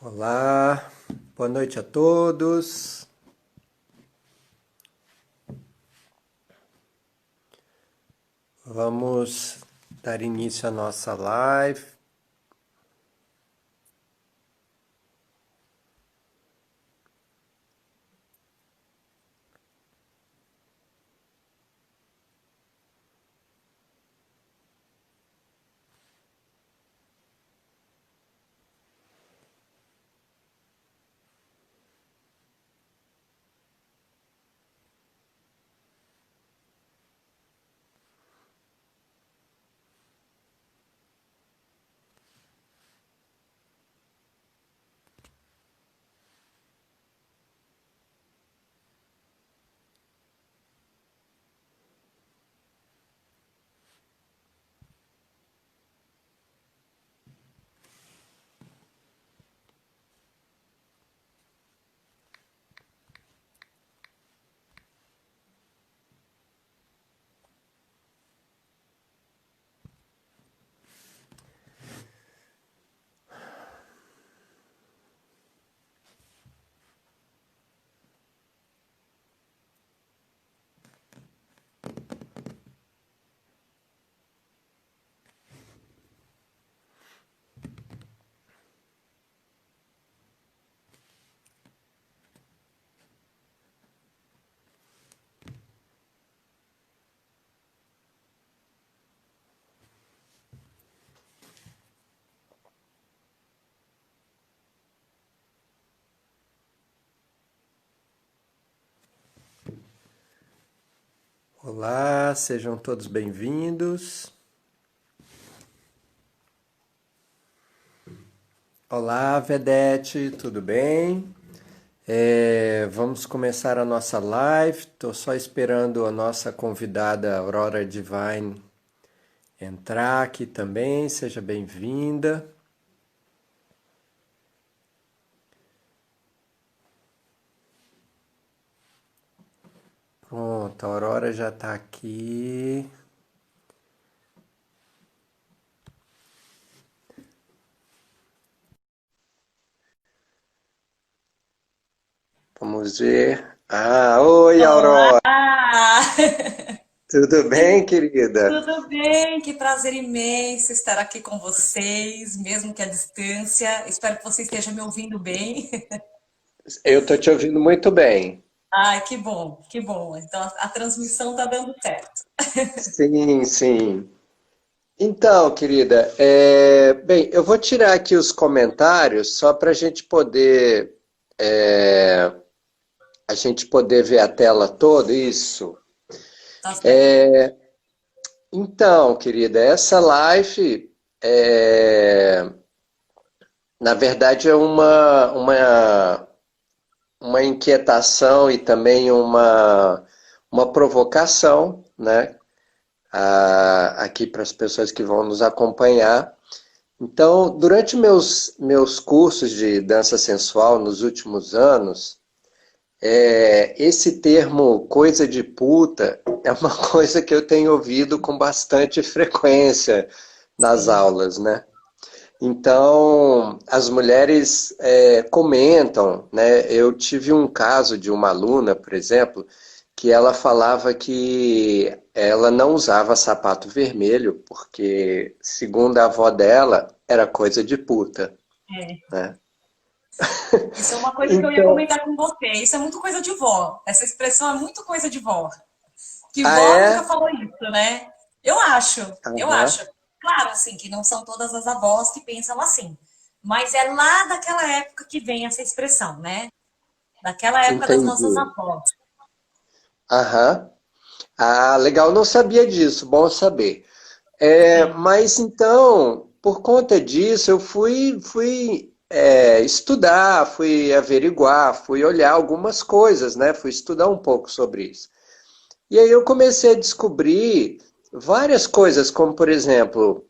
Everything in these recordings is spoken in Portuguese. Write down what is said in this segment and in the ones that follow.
Olá, boa noite a todos. Vamos dar início à nossa live. Olá, sejam todos bem-vindos. Olá, Vedete, tudo bem? Vamos começar a nossa live. Estou só esperando a nossa convidada Aurora Divine entrar aqui também. Seja bem-vinda. Pronto, a Aurora já está aqui. Vamos ver. Oi, Olá! Aurora. Tudo bem, querida? Tudo bem? Que prazer imenso estar aqui com vocês, mesmo que à distância. Espero que você esteja me ouvindo bem. Eu tô te ouvindo muito bem. Ai, que bom, que bom. Então a transmissão está dando certo. Sim, sim. Então, querida, bem, eu vou tirar aqui os comentários só para a gente poder ver a tela toda, isso. Tá certo. Então, querida, essa live, na verdade, é uma inquietação e também uma provocação, né? Aqui para as pessoas que vão nos acompanhar. Então, durante meus cursos de dança sensual nos últimos anos, esse termo coisa de puta é uma coisa que eu tenho ouvido com bastante frequência nas Sim. aulas, né? Então, as mulheres comentam, né? Eu tive um caso de uma aluna, por exemplo, que ela falava que ela não usava sapato vermelho porque, segundo a avó dela, era coisa de puta, É. né? Isso é uma coisa que eu ia Então, comentar com você. Isso é muito coisa de vó. Essa expressão é muito coisa de vó. Que ah, vó nunca é? falou isso, né? Eu acho, eu Aham, acho. Claro, assim, que não são todas as avós que pensam assim. Mas é lá daquela época que vem essa expressão, né? Daquela época das nossas entendi. avós. Aham. Ah, legal, não sabia disso, bom saber. Sim, Mas então, por conta disso, eu fui estudar, fui averiguar, fui olhar algumas coisas, né? Fui estudar um pouco sobre isso. E aí eu comecei a descobrir várias coisas, como por exemplo,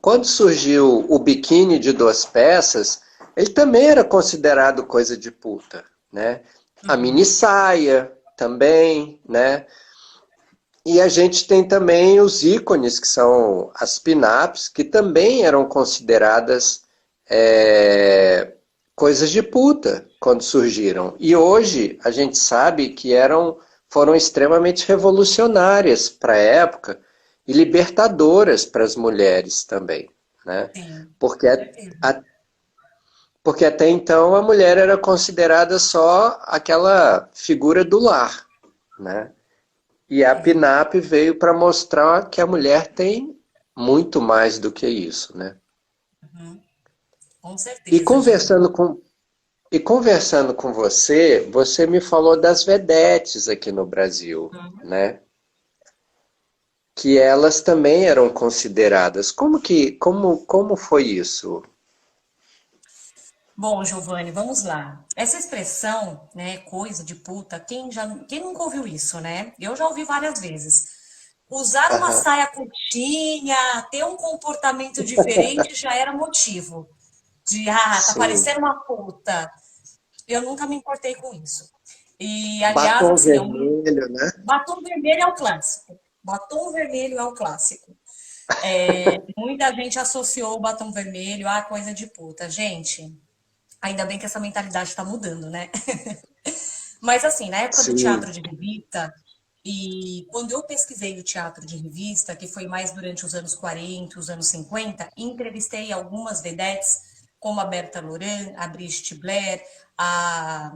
quando surgiu o biquíni de 2 peças, ele também era considerado coisa de puta, né? A mini saia também, né? E a gente tem também os ícones, que são as pin-ups, que também eram consideradas coisas de puta quando surgiram. E hoje a gente sabe que foram extremamente revolucionárias para a época e libertadoras para as mulheres também, né? Sim, Porque, com certeza. a- porque até então a mulher era considerada só aquela figura do lar, né? E a É, PNAP veio para mostrar que a mulher tem muito mais do que isso, né? uhum, com E certeza, Giovanni. conversando com você, você me falou das vedetes aqui no Brasil, né? Que elas também eram consideradas. Como foi isso? Bom, Giovanni, vamos lá. Essa expressão, né, coisa de puta, quem nunca ouviu isso, né? Eu já ouvi várias vezes. Usar uma Aham, saia curtinha, ter um comportamento diferente já era motivo tá sim. parecendo uma puta. Eu nunca me importei com isso. E, aliás, Batom assim, vermelho, né? batom vermelho é o clássico. Batom vermelho é o clássico. Muita gente associou o batom vermelho à coisa de puta. Gente, ainda bem que essa mentalidade está mudando, né? Mas assim, na época do Sim. teatro de revista, e quando eu pesquisei o teatro de revista, que foi mais durante os anos 40, os anos 50, entrevistei algumas vedetes, como a Berta Loran, a Brigitte Blair, a...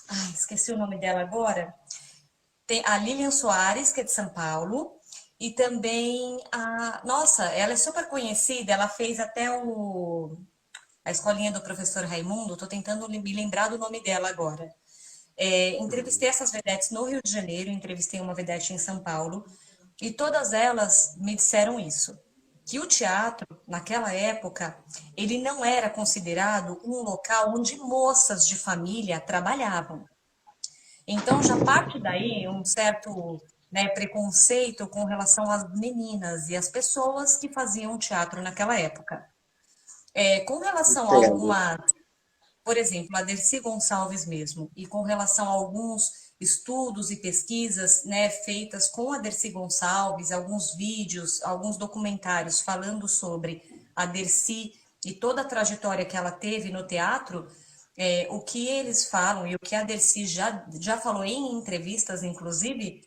Ai, esqueci o nome dela agora. Tem a Lilian Soares, que é de São Paulo, e também a... Nossa, ela é super conhecida, ela fez até a escolinha do professor Raimundo, estou tentando me lembrar do nome dela agora. Entrevistei essas vedetes no Rio de Janeiro, entrevistei uma vedete em São Paulo, e todas elas me disseram isso, que o teatro, naquela época, ele não era considerado um local onde moças de família trabalhavam. Então já parte daí um certo, né, preconceito com relação às meninas e às pessoas que faziam teatro naquela época. Com relação a Entendo. alguma, por exemplo, a Dercy Gonçalves mesmo, e com relação a alguns estudos e pesquisas, né, feitas com a Dercy Gonçalves, alguns vídeos, alguns documentários falando sobre a Dercy e toda a trajetória que ela teve no teatro, o que eles falam e o que a Dercy já falou em entrevistas, inclusive,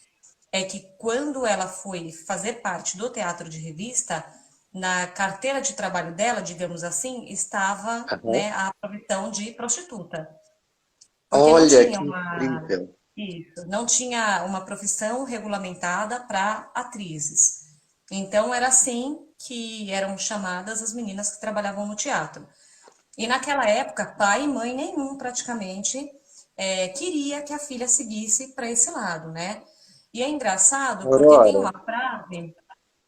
é que quando ela foi fazer parte do teatro de revista, na carteira de trabalho dela, digamos assim, estava, Aham. né, a profissão de prostituta, porque não Olha tinha que uma incrível. isso, não tinha uma profissão regulamentada para atrizes. Então era assim que eram chamadas as meninas que trabalhavam no teatro. E naquela época, pai e mãe nenhum praticamente queria que a filha seguisse para esse lado, né? E é engraçado porque Aurora,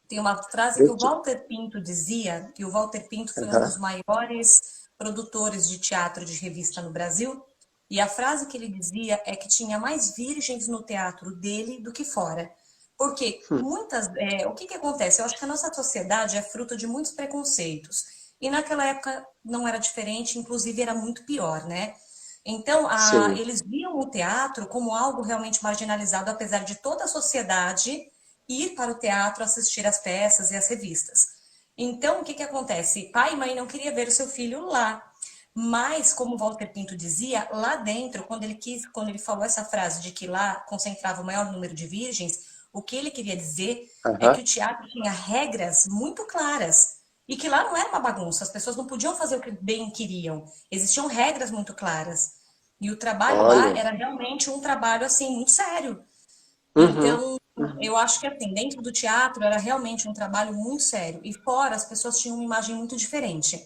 tem uma frase que o deixa... Walter Pinto dizia, que o Walter Pinto foi um dos Aham. maiores produtores de teatro de revista no Brasil, e a frase que ele dizia é que tinha mais virgens no teatro dele do que fora. Porque o que acontece? Eu acho que a nossa sociedade é fruto de muitos preconceitos. E naquela época não era diferente, inclusive era muito pior, né? Então, Sim, eles viam o teatro como algo realmente marginalizado, apesar de toda a sociedade ir para o teatro assistir às peças e às revistas. Então, o que acontece? Pai e mãe não queria ver o seu filho lá. Mas, como Walter Pinto dizia, lá dentro, quando ele falou essa frase de que lá concentrava o maior número de virgens, o que ele queria dizer é que aham. o teatro tinha regras muito claras e que lá não era uma bagunça, as pessoas não podiam fazer o que bem queriam, existiam regras muito claras. E o trabalho lá Olha. era realmente um trabalho assim muito sério. Uhum. Então, eu acho que assim, dentro do teatro era realmente um trabalho muito sério. E fora, as pessoas tinham uma imagem muito diferente.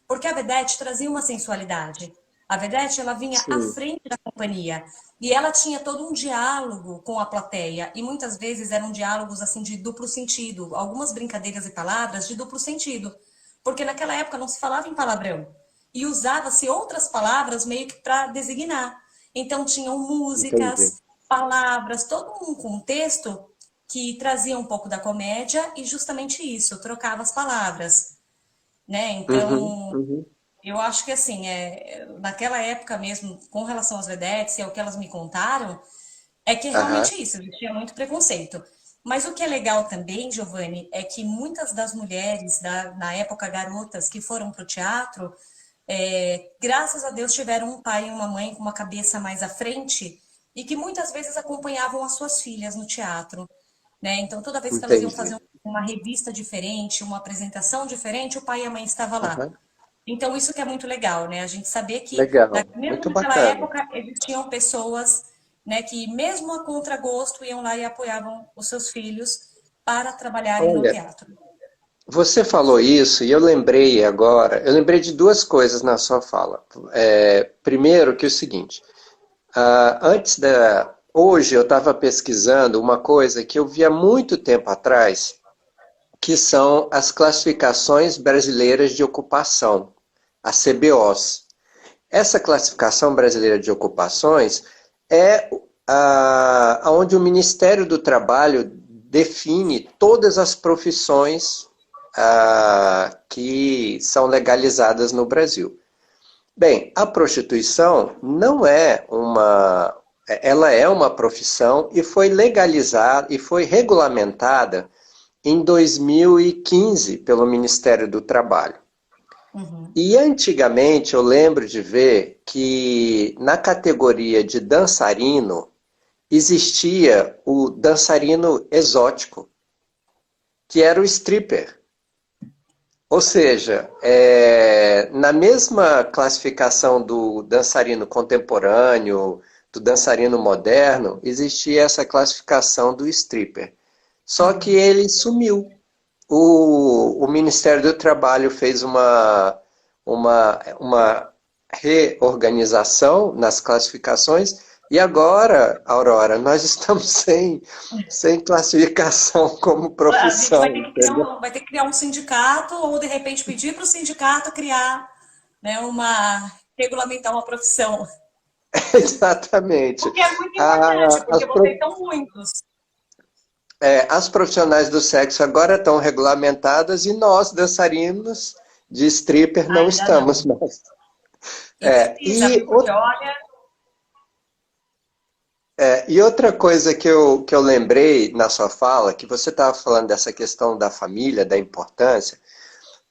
Porque a vedete trazia uma sensualidade. A vedete, ela vinha à Sim, frente da companhia. E ela tinha todo um diálogo com a plateia. E muitas vezes eram diálogos assim de duplo sentido. Algumas brincadeiras e palavras de duplo sentido. Porque naquela época não se falava em palavrão. E usava-se outras palavras meio que para designar. Então tinham entendi. músicas, palavras, todo um contexto que trazia um pouco da comédia e justamente isso, trocava as palavras, né? Uhum, Então, uhum. eu acho que assim, naquela época mesmo, com relação às vedetes e ao que elas me contaram, é que é Aham. realmente isso, existia muito preconceito. Mas o que é legal também, Giovanni, é que muitas das mulheres, na época garotas, que foram para o teatro, graças a Deus tiveram um pai e uma mãe com uma cabeça mais à frente e que muitas vezes acompanhavam as suas filhas no teatro, né? Então, toda vez que elas iam fazer Entendi. uma revista diferente, uma apresentação diferente, o pai e a mãe estavam lá. Aham. Então, isso que é muito legal, né? A gente saber que, Legal, mesmo muito naquela bacana. época, existiam pessoas, né, que, mesmo a contragosto, iam lá e apoiavam os seus filhos para trabalharem no Olha, teatro. você falou isso e eu lembrei de duas coisas na sua fala. Primeiro, que é o seguinte, hoje eu estava pesquisando uma coisa que eu vi há muito tempo atrás, que são as classificações brasileiras de ocupação, as CBOs. Essa classificação brasileira de ocupações é onde o Ministério do Trabalho define todas as profissões que são legalizadas no Brasil. Bem, a prostituição não é uma. Ela é uma profissão e foi legalizada e foi regulamentada em 2015 pelo Ministério do Trabalho. Uhum. E antigamente eu lembro de ver que na categoria de dançarino existia o dançarino exótico, que era o stripper. Ou seja, na mesma classificação do dançarino contemporâneo, do dançarino moderno, existia essa classificação do stripper. Só que Uhum. ele sumiu. O Ministério do Trabalho fez uma reorganização nas classificações e agora, Aurora, nós estamos sem classificação como A gente profissão, entendeu? vai ter que criar um sindicato ou, de repente, pedir para o sindicato criar, né, regulamentar uma profissão. Exatamente. Porque é muito importante, Ah, porque vocês são muitos. as profissionais do sexo agora estão regulamentadas e nós, dançarinos de stripper, não Ainda estamos não. mais. E precisa, E viu? Porque olha, E outra coisa que eu lembrei na sua fala, que você estava falando dessa questão da família, da importância.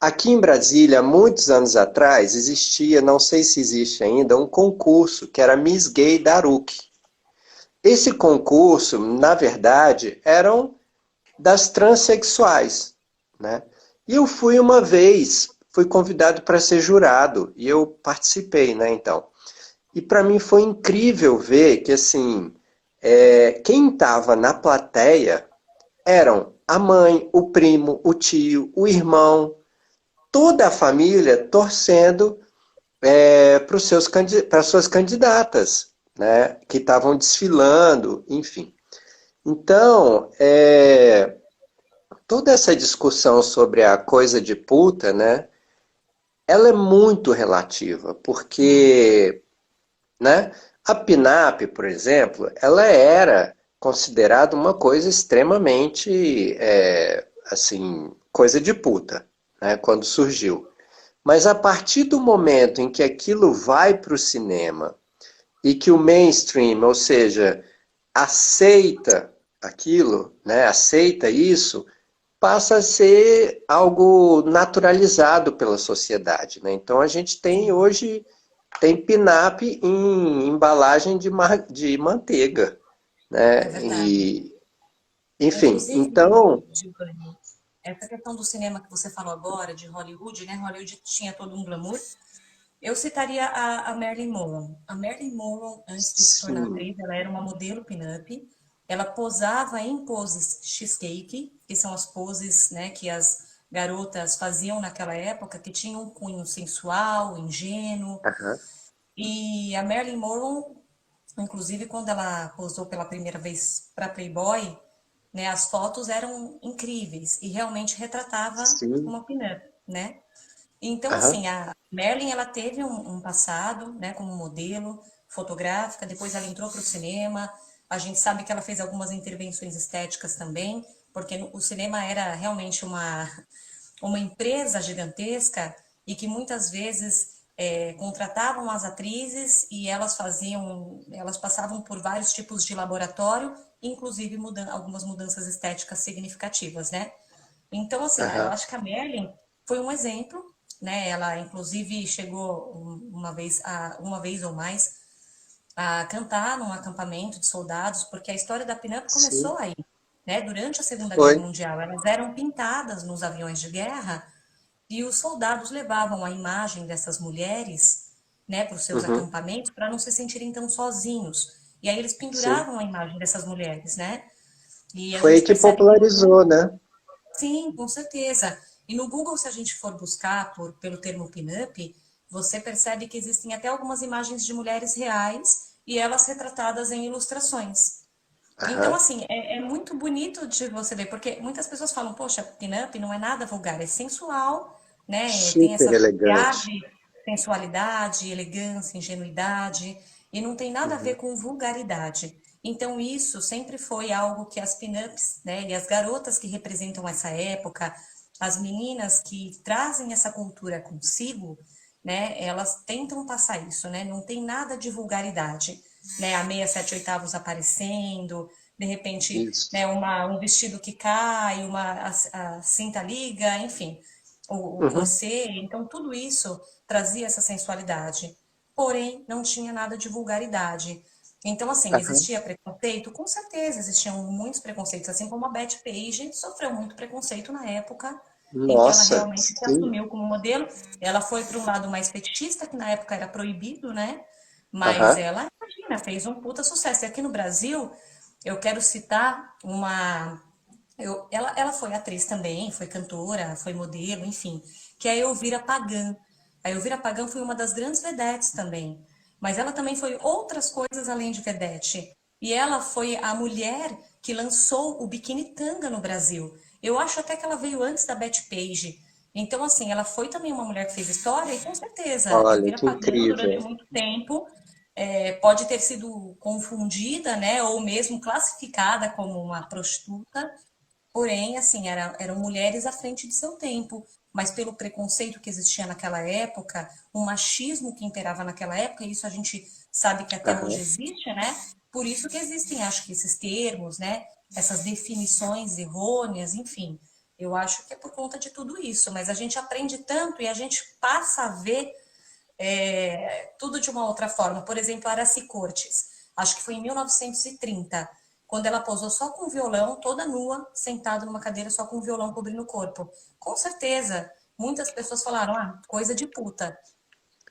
Aqui em Brasília, muitos anos atrás, existia, não sei se existe ainda, um concurso que era Miss Gay da ARUC. Esse concurso, na verdade, eram das transexuais, né? E eu fui uma vez, fui convidado para ser jurado e eu participei, né? Então, e para mim foi incrível ver que assim quem estava na plateia eram a mãe, o primo, o tio, o irmão, toda a família torcendo para suas candidatas, né, que estavam desfilando, enfim. Então, toda essa discussão sobre a coisa de puta, né, ela é muito relativa, muito. porque, né, a PNAP, por exemplo, ela era considerada uma coisa extremamente, assim, coisa de puta, né, quando surgiu. Mas a partir do momento em que aquilo vai para o cinema e que o mainstream, ou seja, aceita aquilo, né, aceita isso, passa a ser algo naturalizado pela sociedade, né? Então a gente tem Sim, hoje tem pinap em embalagem de manteiga, é né? verdade. Enfim, Inclusive, então, Giovanni, essa questão do cinema que você falou agora, de Hollywood, né? Hollywood tinha todo um glamour. Eu citaria a Marilyn Monroe. A Marilyn Monroe, antes de se tornar sim, atriz, ela era uma modelo pin-up. Ela posava em poses cheesecake, que são as poses, né, que as garotas faziam naquela época, que tinham um cunho sensual, ingênuo. aham, E a Marilyn Monroe, inclusive, quando ela posou pela primeira vez para Playboy, né, as fotos eram incríveis e realmente retratava sim, uma pin-up, né? Então, aham, assim, a Marilyn, ela teve um passado, né, como modelo fotográfica, depois ela entrou para o cinema, a gente sabe que ela fez algumas intervenções estéticas também, porque o cinema era realmente uma empresa gigantesca e que muitas vezes contratavam as atrizes e elas passavam por vários tipos de laboratório, inclusive algumas mudanças estéticas significativas, né? Então, assim, eu aham, acho que a Marilyn foi um exemplo né? Ela, inclusive, chegou uma vez ou mais a cantar num acampamento de soldados, porque a história da pinup Sim, começou aí, né? Durante a Segunda Guerra foi. Mundial, elas eram pintadas nos aviões de guerra e os soldados levavam a imagem dessas mulheres, né, para os seus Uhum, acampamentos, para não se sentirem tão sozinhos. E aí eles sim. penduravam a imagem dessas mulheres, né? E a Foi aí gente que percebe que popularizou, né? sim, com certeza. E no Google, se a gente for buscar pelo termo pinup, você percebe que existem até algumas imagens de mulheres reais e elas retratadas em ilustrações. Então, Aham. assim, é muito bonito de você ver, porque muitas pessoas falam, poxa, pinup não é nada vulgar, é sensual, né? Tem Super esse ar elegante. de sensualidade, elegância, ingenuidade, e não tem nada a ver Uhum, com vulgaridade. Então, isso sempre foi algo que as pinups, né, e as garotas que representam essa época, as meninas que trazem essa cultura consigo, né, elas tentam passar isso, né? Não tem nada de vulgaridade, né? A meia sete oitavos aparecendo, de repente, né, isso. um vestido que cai, a cinta liga, enfim, o Uhum, corset, então tudo isso trazia essa sensualidade. Porém, não tinha nada de vulgaridade. Então, assim, aham. existia preconceito? Com certeza, existiam muitos preconceitos, assim como a Betty Page sofreu muito preconceito na época em que ela Nossa, realmente se sim. assumiu como modelo. Ela foi para um lado mais fetichista, que na época era proibido, né? Mas Aham. ela, imagina, fez um puta sucesso. E aqui no Brasil, eu quero citar uma. Ela foi atriz também, foi cantora, foi modelo, enfim, que é a Elvira Pagan. A Elvira Pagan foi uma das grandes vedetes também, mas ela também foi outras coisas além de vedete. E ela foi a mulher que lançou o biquíni tanga no Brasil. Eu acho até que ela veio antes da Betty Page. Então, assim, ela foi também uma mulher que fez história e com certeza Olha, Elvira que Pagan, durante incrível. muito tempo, pode ter sido confundida, né, ou mesmo classificada como uma prostituta. Porém, assim, eram mulheres à frente de seu tempo, mas pelo preconceito que existia naquela época, o machismo que imperava naquela época, e isso a gente sabe que até hoje Aham. existe, né? Por isso que existem, acho que esses termos, né? Essas definições errôneas, enfim. Eu acho que é por conta de tudo isso, mas a gente aprende tanto e a gente passa a ver tudo de uma outra forma. Por exemplo, Aracy Cortes, acho que foi em 1930, quando ela posou só com o violão, toda nua, sentada numa cadeira só com o violão cobrindo o corpo. Com certeza, muitas pessoas falaram, ah, coisa de puta.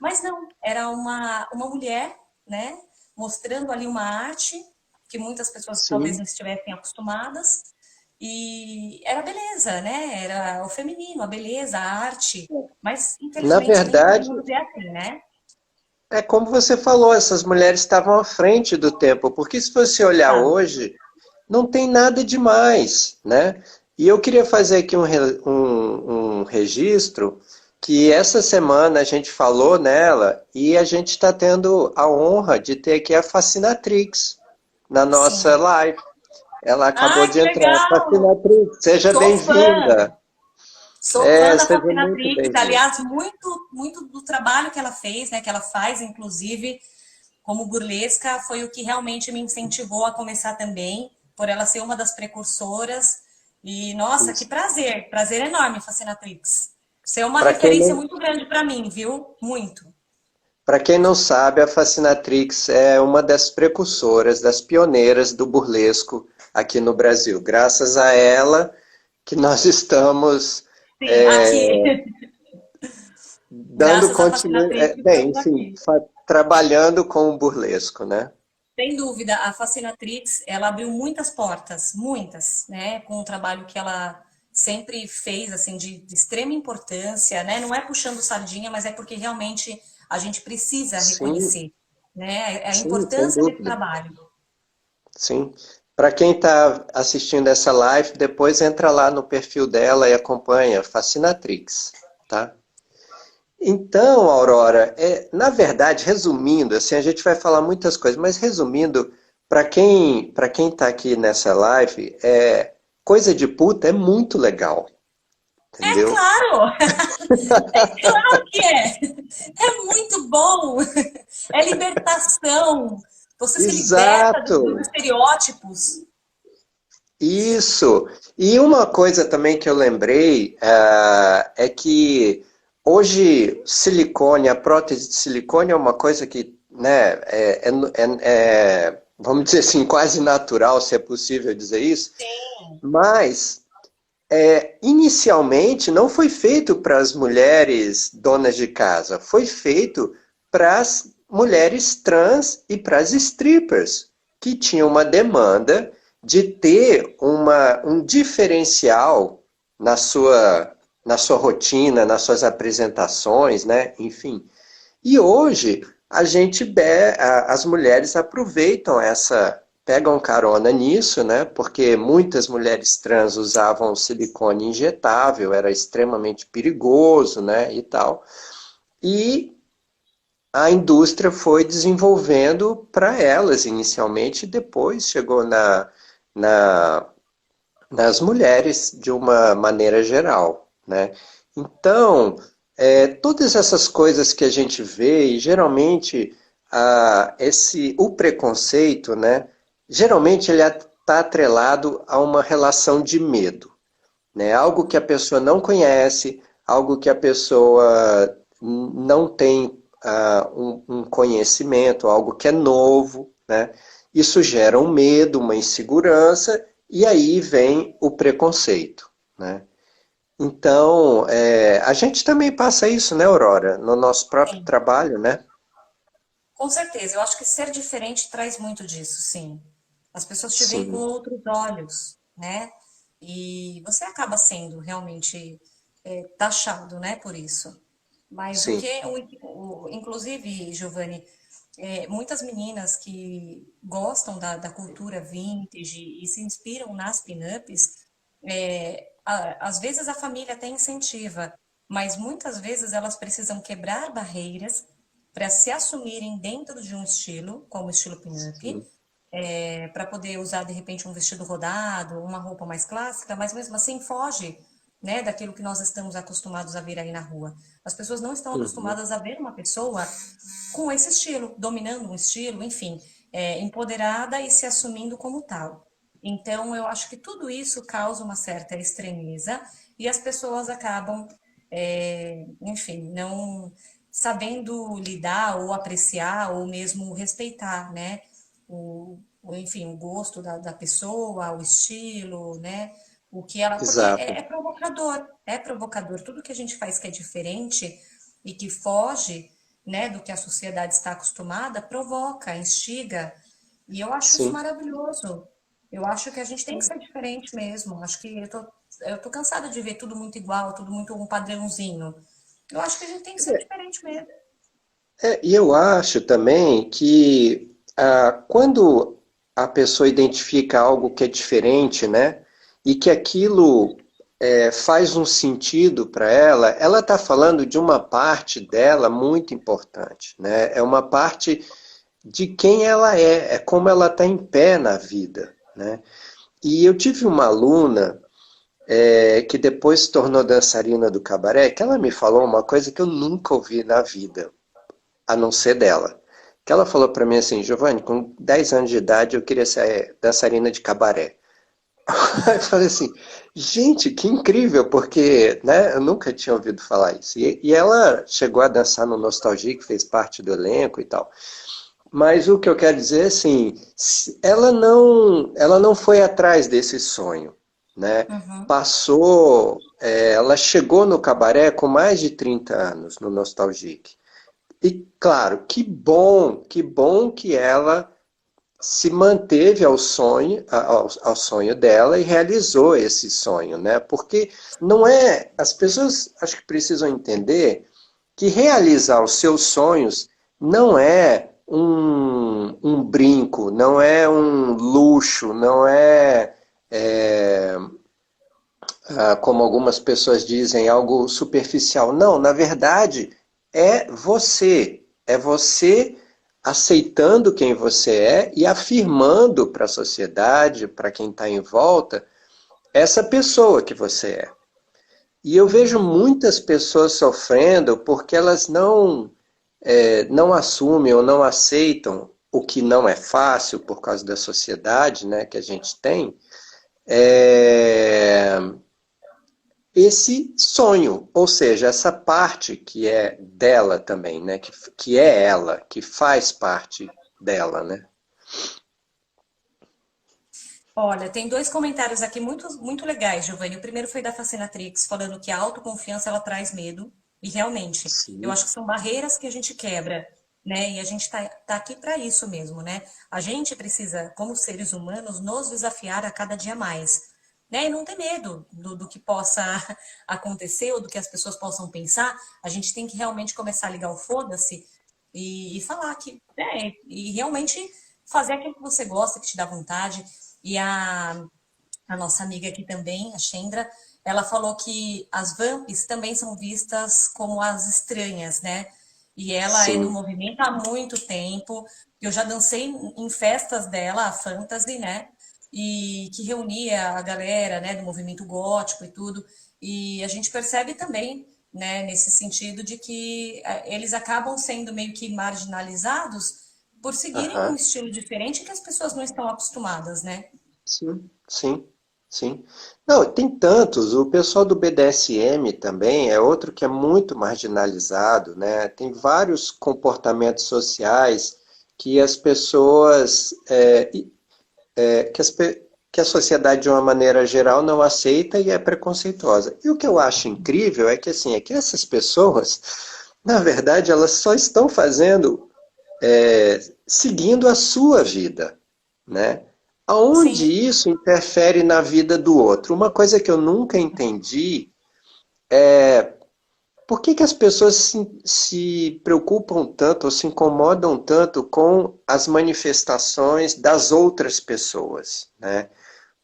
Mas não, era uma mulher, né, mostrando ali uma arte que muitas pessoas talvez Sim. não estivessem acostumadas, e era beleza, né? Era o feminino, a beleza, a arte. Mas, Na infelizmente, nem todo verdade, mundo vê assim, né? é como você falou, essas mulheres estavam à frente do tempo, porque se você olhar Tá. hoje, não tem nada demais, né? E eu queria fazer aqui um registro que essa semana a gente falou nela e a gente está tendo a honra de ter aqui a Fascinatrix na nossa Sim. live. Ela acabou Ai, de que entrar. legal! Fascinatrix, seja Sou fã! bem-vinda. Sou fã da Seja muito Fascinatrix. bem-vinda. Aliás, muito do trabalho que ela fez, né, que ela faz, inclusive, como burlesca, foi o que realmente me incentivou a começar também, por ela ser uma das precursoras. E, nossa, que prazer! Prazer enorme, Fascinatrix. Você é uma Para quem referência não muito grande para mim, viu? Muito. Para quem não sabe, a Fascinatrix é uma das precursoras, das pioneiras do burlesco aqui no Brasil. Graças a ela que nós estamos Sim, aqui. dando Graças à continuidade, Fascinatrix, bem, estamos enfim, aqui. trabalhando com o burlesco, né? Sem dúvida, a Fascinatrix, ela abriu muitas portas, muitas, né, com o trabalho que ela sempre fez, assim, de extrema importância, né, não é puxando sardinha, mas é porque realmente a gente precisa Sim, reconhecer, né, a sim, sem importância desse dúvida. trabalho. Sim. Para quem está assistindo essa live, depois entra lá no perfil dela e acompanha Fascinatrix, tá? Então, Aurora, na verdade, resumindo, assim, a gente vai falar muitas coisas, mas resumindo, para quem está aqui nessa live, coisa de puta é muito legal, É entendeu? claro, é claro que é. É muito bom. É libertação. Você se liberta dos Exato, estereótipos. isso. E uma coisa também que eu lembrei é que hoje, silicone, a prótese de silicone é uma coisa que, né, vamos dizer assim, quase natural, se é possível dizer isso, Sim, mas inicialmente não foi feito para as mulheres donas de casa, foi feito para as mulheres trans e para as strippers, que tinham uma demanda de ter um diferencial na sua rotina, nas suas apresentações, né? Enfim. E hoje as mulheres aproveitam pegam carona nisso, né? Porque muitas mulheres trans usavam silicone injetável, era extremamente perigoso, né? E tal. E a indústria foi desenvolvendo para elas inicialmente, e depois chegou na, nas mulheres de uma maneira geral, né? Então, todas essas coisas que a gente vê, e geralmente o preconceito, né? Geralmente ele está atrelado a uma relação de medo, né? Algo que a pessoa não conhece, algo que a pessoa não tem um conhecimento, algo que é novo, né? Isso gera um medo, uma insegurança, e aí vem o preconceito, né? Então, a gente também passa isso, né, Aurora? No nosso próprio sim. trabalho, né? Com certeza, eu acho que ser diferente traz muito disso, sim. As pessoas te veem com Sim, outros olhos, né? E você acaba sendo realmente taxado, né, por isso. Mas sim. inclusive, Giovanni, muitas meninas que gostam da cultura vintage e se inspiram nas pin-ups, às vezes a família até incentiva, mas muitas vezes elas precisam quebrar barreiras para se assumirem dentro de um estilo, como o estilo pin-up, Sim. para poder usar de repente um vestido rodado, uma roupa mais clássica, mas mesmo assim foge, né, daquilo que nós estamos acostumados a ver aí na rua. As pessoas não estão Uhum. acostumadas a ver uma pessoa com esse estilo, dominando um estilo, enfim, empoderada e se assumindo como tal. Então, eu acho que tudo isso causa uma certa estranheza e as pessoas acabam, enfim, não sabendo lidar ou apreciar ou mesmo respeitar, né? Enfim, o gosto da pessoa, o estilo, né? O que ela, porque Exato. é provocador. Tudo que a gente faz que é diferente e que foge, né, do que a sociedade está acostumada, provoca, instiga. E eu acho isso Sim. maravilhoso. Eu acho que a gente tem que ser diferente mesmo. Acho que eu tô cansada de ver tudo muito igual, tudo muito um padrãozinho. Eu acho que a gente tem que ser diferente mesmo. E eu acho também que quando a pessoa identifica algo que é diferente, né, e que aquilo faz um sentido para ela, ela está falando de uma parte dela muito importante, né? É uma parte de quem ela é como ela está em pé na vida, né? E eu tive uma aluna que depois se tornou dançarina do cabaré, que ela me falou uma coisa que eu nunca ouvi na vida a não ser dela. Que ela falou para mim assim, Giovanni, com 10 anos de idade eu queria ser dançarina de cabaré. Aí eu falei assim, gente, que incrível, porque né, eu nunca tinha ouvido falar isso. E ela chegou a dançar no Nostalgia, que fez parte do elenco e tal. Mas o que eu quero dizer é assim, ela não foi atrás desse sonho, né? Uhum. Ela chegou no cabaré com mais de 30 anos, no Nostalgic. E claro, que bom que ela se manteve ao sonho dela e realizou esse sonho, né? Porque não é, as pessoas acho que precisam entender que realizar os seus sonhos não é um brinco, não é um luxo, não como algumas pessoas dizem, algo superficial. Não, na verdade, é você aceitando quem você é e afirmando para a sociedade, para quem está em volta, essa pessoa que você é. E eu vejo Uhum. muitas pessoas sofrendo porque elas não assumem ou não aceitam o que não é fácil por causa da sociedade, né, que a gente tem, é, esse sonho, ou seja, essa parte que é dela também, né? Que é ela, que faz parte dela, né? Olha, tem dois comentários aqui muito legais, Giovanni. O primeiro foi da Fascinatrix, falando que a autoconfiança ela traz medo. E realmente, eu Sim, acho que são barreiras que a gente quebra, né? E a gente tá aqui para isso mesmo, né? A gente precisa, como seres humanos, nos desafiar a cada dia mais, né? E não ter medo do que possa acontecer ou do que as pessoas possam pensar. A gente tem que realmente começar a ligar o foda-se e falar que, né? E realmente fazer aquilo que você gosta, que te dá vontade. E a nossa amiga aqui também, a Chendra, ela falou que as vamps também são vistas como as estranhas, né? E ela é do sim. movimento há muito tempo. Eu já dancei em festas dela, a Fantasy, né? E que reunia a galera, né, do movimento gótico e tudo. E a gente percebe também, né, nesse sentido de que eles acabam sendo meio que marginalizados por seguirem um Aham. estilo diferente que as pessoas não estão acostumadas, né? Sim, sim, sim. Não, tem tantos. O pessoal do BDSM também é outro que é muito marginalizado, né? Tem vários comportamentos sociais que as pessoas, que a sociedade de uma maneira geral não aceita e é preconceituosa. E o que eu acho incrível é que assim, é que essas pessoas, na verdade, elas só estão fazendo, seguindo a sua vida, né? Aonde Sim, isso interfere na vida do outro? Uma coisa que eu nunca entendi, por que que as pessoas se preocupam tanto ou se incomodam tanto com as manifestações das outras pessoas, né?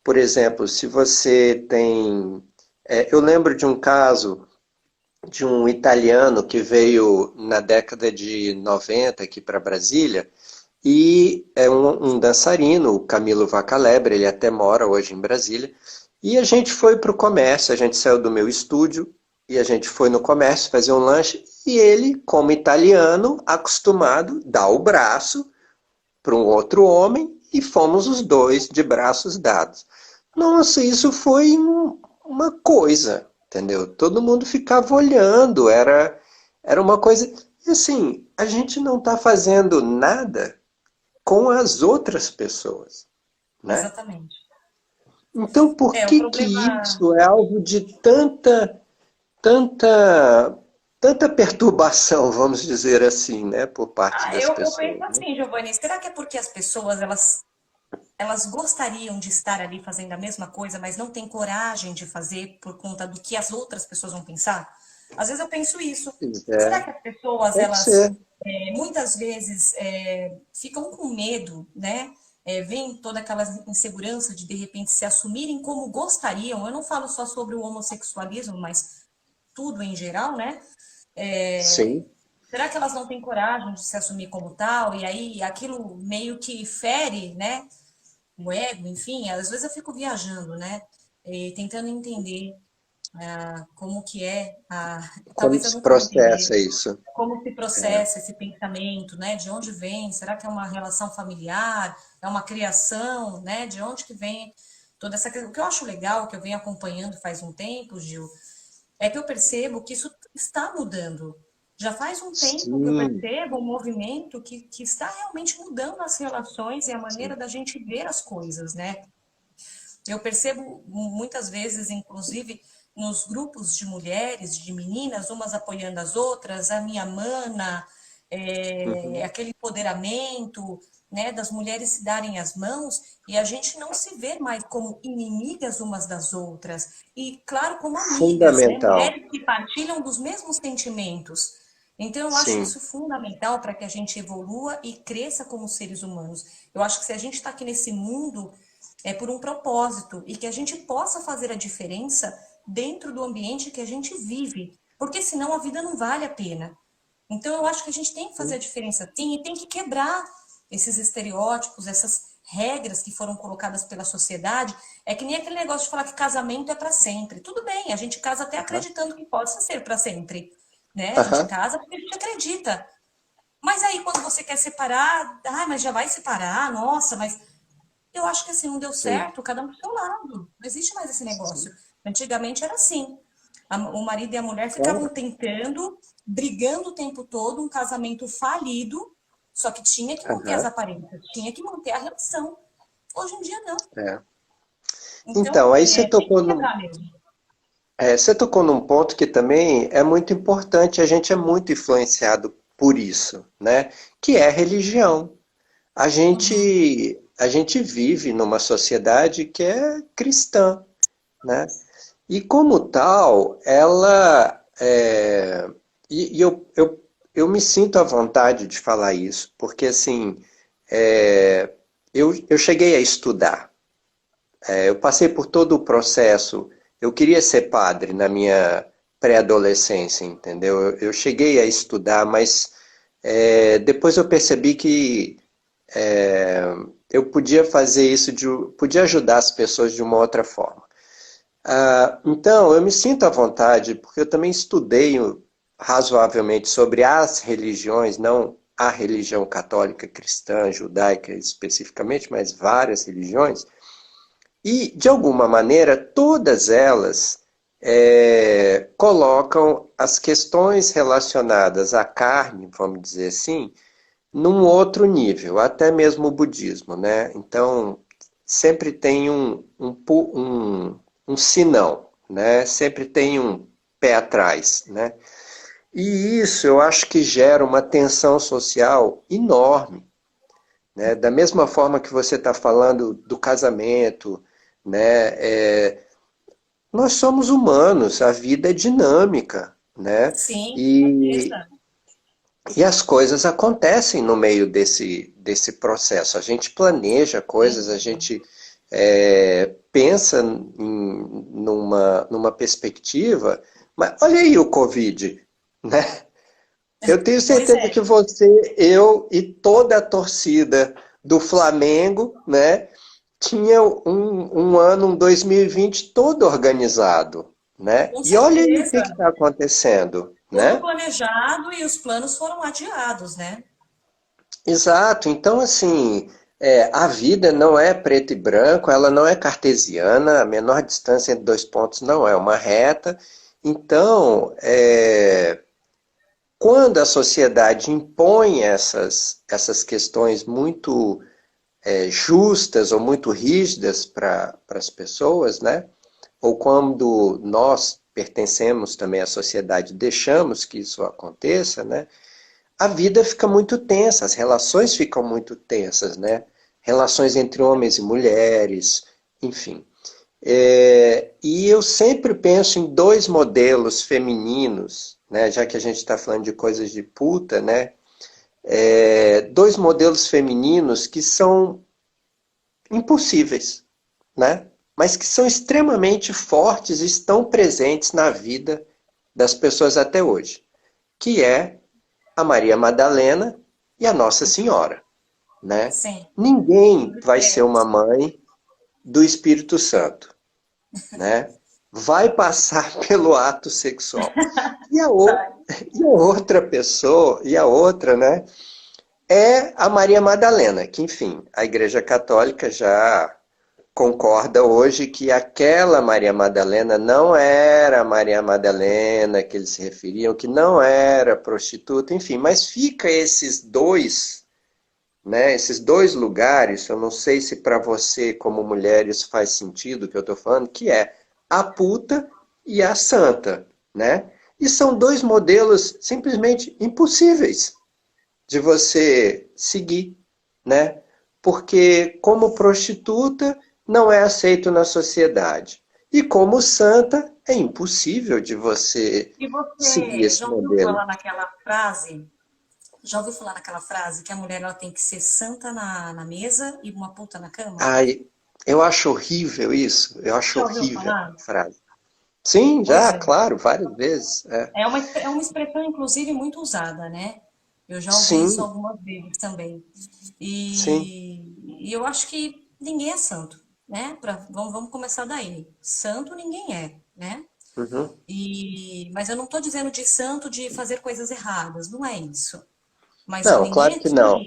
Por exemplo, se você tem. Eu lembro de um caso de um italiano que veio na década de 90 aqui para Brasília e é um dançarino, o Camilo Vacalebre, ele até mora hoje em Brasília. E a gente foi para o comércio, a gente saiu do meu estúdio e a gente foi no comércio fazer um lanche. E ele, como italiano, acostumado, dá o braço para um outro homem e fomos os dois de braços dados. Nossa, isso foi uma coisa, entendeu? Todo mundo ficava olhando, era uma coisa. E assim, a gente não está fazendo nada com as outras pessoas, né? exatamente. Então, por É, o que problema. isso é alvo de tanta perturbação, vamos dizer assim, né, por parte Ah, das eu penso pessoas, né? assim, Giovanni, será que é porque as pessoas elas gostariam de estar ali fazendo a mesma coisa, mas não têm coragem de fazer por conta do que as outras pessoas vão pensar? Às vezes eu penso isso. Pois Será é, que as pessoas, pode elas ser. muitas vezes ficam com medo, né? Vem toda aquela insegurança de repente se assumirem como gostariam. Eu não falo só sobre o homossexualismo, mas tudo em geral, né? Sim. Será que elas não têm coragem de se assumir como tal? E aí aquilo meio que fere, né? O ego, enfim. Às vezes eu fico viajando, né? Tentando entender como que é. Como Talvez eu se nunca vou entender processa isso? como se É, processa esse pensamento, né? De onde vem? Será que é uma relação familiar? É uma criação, né? De onde que vem toda essa questão? O que eu acho legal, que eu venho acompanhando faz um tempo, Gil, é que eu percebo que isso está mudando. Já faz um tempo que eu sim, percebo um movimento que está realmente mudando as relações e a maneira sim. da gente ver as coisas, né? Eu percebo muitas vezes, inclusive, nos grupos de mulheres, de meninas, umas apoiando as outras, a minha mana, Uhum. aquele empoderamento, né, das mulheres se darem as mãos e a gente não se vê mais como inimigas umas das outras e, claro, como amigas, né, Fundamental. mulheres que partilham dos mesmos sentimentos. Então, eu acho Sim, isso fundamental para que a gente evolua e cresça como seres humanos. Eu acho que se a gente está aqui nesse mundo é por um propósito e que a gente possa fazer a diferença dentro do ambiente que a gente vive, porque senão a vida não vale a pena. Então eu acho que a gente tem que fazer a sim. diferença, tem e tem que quebrar esses estereótipos, essas regras que foram colocadas pela sociedade. É que nem aquele negócio de falar que casamento é para sempre. Tudo bem, a gente casa até Aham. acreditando que possa ser para sempre, né? A gente Aham. casa porque a gente acredita. Mas aí quando você quer separar, mas já vai separar, nossa, mas eu acho que assim, não deu Sim, certo, cada um pro seu lado. Não existe mais esse sim. negócio. Antigamente era assim. O marido e a mulher ficavam tentando, brigando o tempo todo, um casamento falido, só que tinha que manter as Aham, aparências, tinha que manter a relação. Hoje em dia, não. é. Então, Então, aí tem que quebrar mesmo. você tocou num ponto que também é muito importante, a gente é muito influenciado por isso, né? Que é a religião. Uhum. A gente vive numa sociedade que é cristã, né? E como tal, eu me sinto à vontade de falar isso, porque assim, eu cheguei a estudar, eu passei por todo o processo, eu queria ser padre na minha pré-adolescência, entendeu? Eu cheguei a estudar, mas depois eu percebi que eu podia fazer isso, podia ajudar as pessoas de uma outra forma. Então, eu me sinto à vontade, porque eu também estudei razoavelmente sobre as religiões, não a religião católica, cristã, judaica especificamente, mas várias religiões, e, de alguma maneira, todas elas colocam as questões relacionadas à carne, vamos dizer assim, num outro nível, até mesmo o budismo, né? Então, sempre tem um sinão, né? Sempre tem um pé atrás, né? E isso eu acho que gera uma tensão social enorme, né? Da mesma forma que você está falando do casamento, né? Nós somos humanos, a vida é dinâmica, né? Sim, com E, certeza. e as coisas acontecem no meio desse processo. A gente planeja Sem coisas, a dúvida. gente pensa numa perspectiva, mas olha aí o Covid, né? Eu tenho Pois certeza é. que você, eu e toda a torcida do Flamengo, né, tinha um ano, um 2020 todo organizado, né? Com E olha aí o que certeza. está acontecendo, Tudo né? planejado e os planos foram adiados, né? Exato. Então, assim, a vida não é preto e branco, ela não é cartesiana, a menor distância entre dois pontos não é uma reta. Então, quando a sociedade impõe essas questões muito justas ou muito rígidas para as pessoas, né? Ou quando nós pertencemos também à sociedade, deixamos que isso aconteça, né? A vida fica muito tensa, as relações ficam muito tensas, né? Relações entre homens e mulheres, enfim. E eu sempre penso em dois modelos femininos, né? Já que a gente está falando de coisas de puta, né? Dois modelos femininos que são impossíveis, né? Mas que são extremamente fortes e estão presentes na vida das pessoas até hoje, que é a Maria Madalena e a Nossa Senhora, né? Sim, com Ninguém vai ser uma certeza. mãe do Espírito Santo, né? Vai passar pelo ato sexual. E a, o... Vai. e a outra pessoa, e a outra, né, é a Maria Madalena, que, enfim, a Igreja Católica já concorda hoje que aquela Maria Madalena não era a Maria Madalena que eles se referiam, que não era prostituta, enfim, mas fica esses dois, né, esses dois lugares, eu não sei se para você como mulher isso faz sentido o que eu estou falando, que é a puta e a santa, né? E são dois modelos simplesmente impossíveis de você seguir, né? Porque como prostituta não é aceito na sociedade. E como santa é impossível de você E seguir você esse já ouviu modelo. falar naquela frase? Já ouviu falar naquela frase que a mulher ela tem que ser santa na mesa e uma puta na cama? Ai, eu acho horrível isso. Eu acho Já ouviu horrível falar? a frase. Sim, Pois já, é. claro, várias vezes. É uma expressão, inclusive, muito usada, né? Eu já ouvi isso Sim, algumas vezes também. sim. E eu acho que ninguém é santo, né? Vamos começar daí. Santo ninguém é, né? Uhum. Mas eu não estou dizendo de santo de fazer coisas erradas, não é isso. Mas Não, claro que não.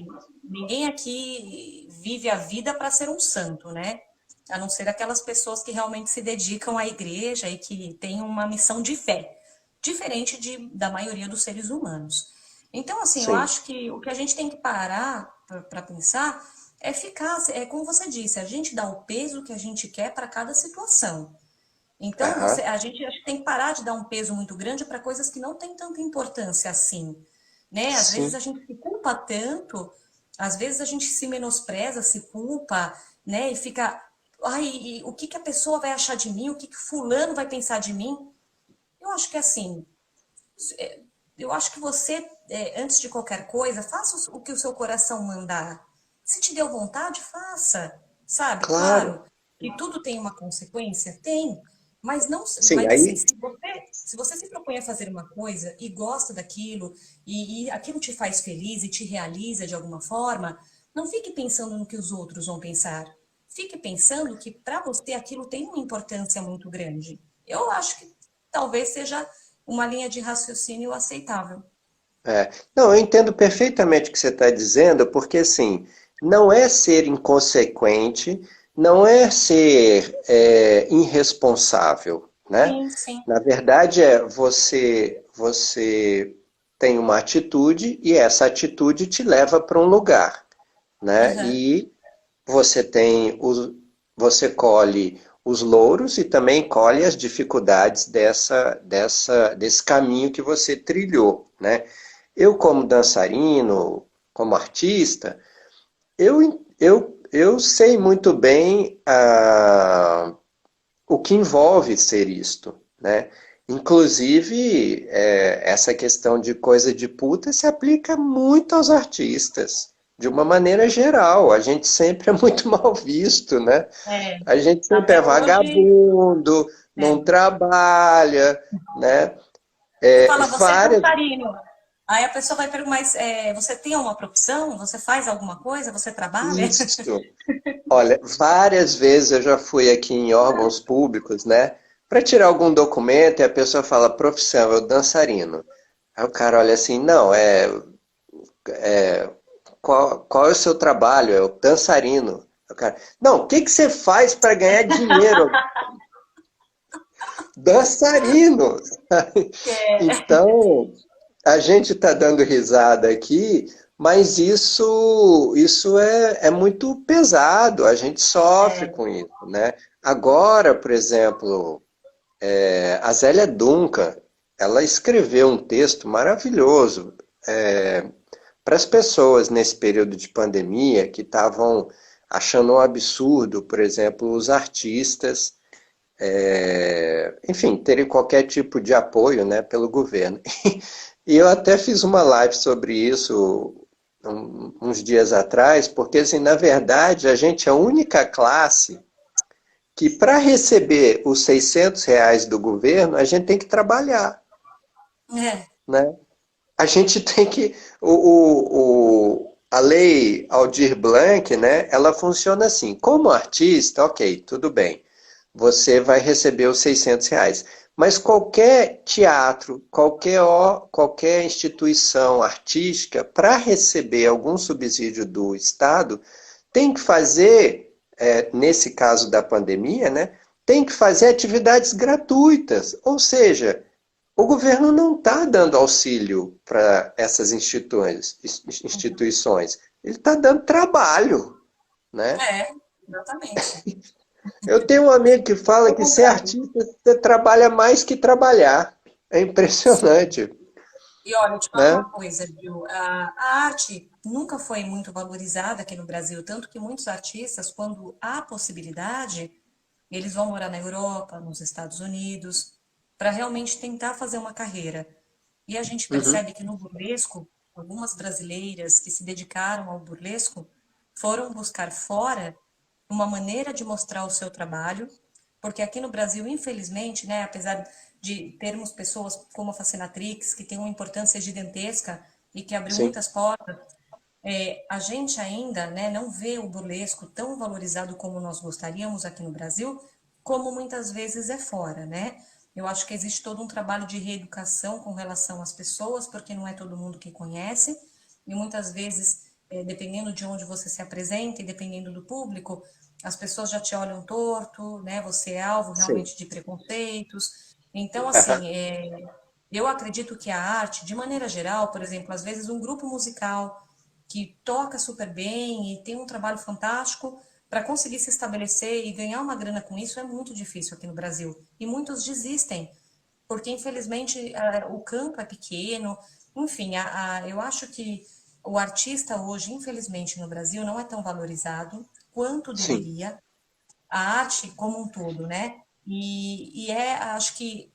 ninguém aqui vive a vida para ser um santo, né? a não ser aquelas pessoas que realmente se dedicam à igreja e que têm uma missão de fé, diferente da maioria dos seres humanos. Então, assim, eu Sim. acho que o que a gente tem que parar para pensar é ficar, é como você disse, a gente dá o peso que a gente quer para cada situação. Então, Aham. a gente acho que tem que parar de dar um peso muito grande para coisas que não têm tanta importância assim, né? Às vezes a Sim. gente se culpa tanto, às vezes a gente se menospreza, se culpa, né? E fica, ai, e o que que a pessoa vai achar de mim? O que que fulano vai pensar de mim? Eu acho que assim, eu acho que você, antes de qualquer coisa, faça o que o seu coração mandar. Se te deu vontade, faça, sabe? Claro. Claro que tudo tem uma consequência, tem, mas não, Sim, mas assim, aí, se você se propõe a fazer uma coisa e gosta daquilo e aquilo te faz feliz e te realiza de alguma forma, não fique pensando no que os outros vão pensar. Fique pensando que para você aquilo tem uma importância muito grande. Eu acho que talvez seja uma linha de raciocínio aceitável. não, eu entendo perfeitamente o que você está dizendo, porque assim, não é ser inconsequente, não é ser irresponsável, né? Sim, sim. Na verdade, você tem uma atitude e essa atitude te leva para um lugar, né? Aham. E você tem você colhe os louros e também colhe as dificuldades desse caminho que você trilhou, né? Eu, como dançarino, como artista, eu sei muito bem o que envolve ser isto, né? Inclusive, essa questão de coisa de puta se aplica muito aos artistas, de uma maneira geral. A gente sempre é muito mal visto, né? É. A gente sempre é Até hoje, vagabundo, não é. trabalha, né? Você fala, você é Várias dançarino. Aí a pessoa vai perguntar, mas você tem uma profissão? Você faz alguma coisa? Você trabalha? Isso. Olha, várias vezes eu já fui aqui em órgãos públicos, né? Para tirar algum documento e a pessoa fala, profissão, eu dançarino. Aí o cara olha assim, não, qual é o seu trabalho? É o dançarino. Aí o cara, não, o que que você faz para ganhar dinheiro? Dançarino! É. Então, a gente está dando risada aqui, mas isso é muito pesado, a gente sofre com isso, né? Agora, por exemplo, a Zélia Duncan, ela escreveu um texto maravilhoso para as pessoas nesse período de pandemia que estavam achando um absurdo, por exemplo, os artistas, enfim, terem qualquer tipo de apoio, né, pelo governo. E eu até fiz uma live sobre isso uns dias atrás, porque, assim, na verdade, a gente é a única classe que, para receber os R$ 600 do governo, a gente tem que trabalhar, É. né? A gente tem que... a lei Aldir Blanc, né, ela funciona assim. Como artista, ok, tudo bem. Você vai receber os R$ 600. Mas qualquer teatro, qualquer instituição artística, para receber algum subsídio do Estado, tem que fazer, nesse caso da pandemia, né, tem que fazer atividades gratuitas. Ou seja, o governo não está dando auxílio para essas instituições. Ele está dando trabalho, né? É, exatamente. Eu tenho um amigo que fala Eu que ser concordo. artista você trabalha mais que trabalhar. É Sim. impressionante, E olha, eu te falo né? uma coisa, viu? A arte nunca foi muito valorizada aqui no Brasil, tanto que muitos artistas, quando há possibilidade, eles vão morar na Europa, nos Estados Unidos, para realmente tentar fazer uma carreira. E a gente Uhum. percebe que no burlesco, algumas brasileiras que se dedicaram ao burlesco foram buscar fora uma maneira de mostrar o seu trabalho, porque aqui no Brasil, infelizmente, né, apesar de termos pessoas como a Fascinatrix, que tem uma importância gigantesca e que abriu Sim. muitas portas, a gente ainda, né, não vê o burlesco tão valorizado como nós gostaríamos aqui no Brasil, como muitas vezes é fora, né? Eu acho que existe todo um trabalho de reeducação com relação às pessoas, porque não é todo mundo que conhece, e muitas vezes, dependendo de onde você se apresenta e dependendo do público, as pessoas já te olham torto, né? Você é alvo Sim. realmente de preconceitos. Então, Aham. assim, eu acredito que a arte, de maneira geral, por exemplo, às vezes um grupo musical que toca super bem e tem um trabalho fantástico, para conseguir se estabelecer e ganhar uma grana com isso é muito difícil aqui no Brasil. E muitos desistem, porque infelizmente o campo é pequeno. Enfim, eu acho que o artista hoje, infelizmente, no Brasil não é tão valorizado quanto Sim. deveria, a arte como um todo, né? Acho que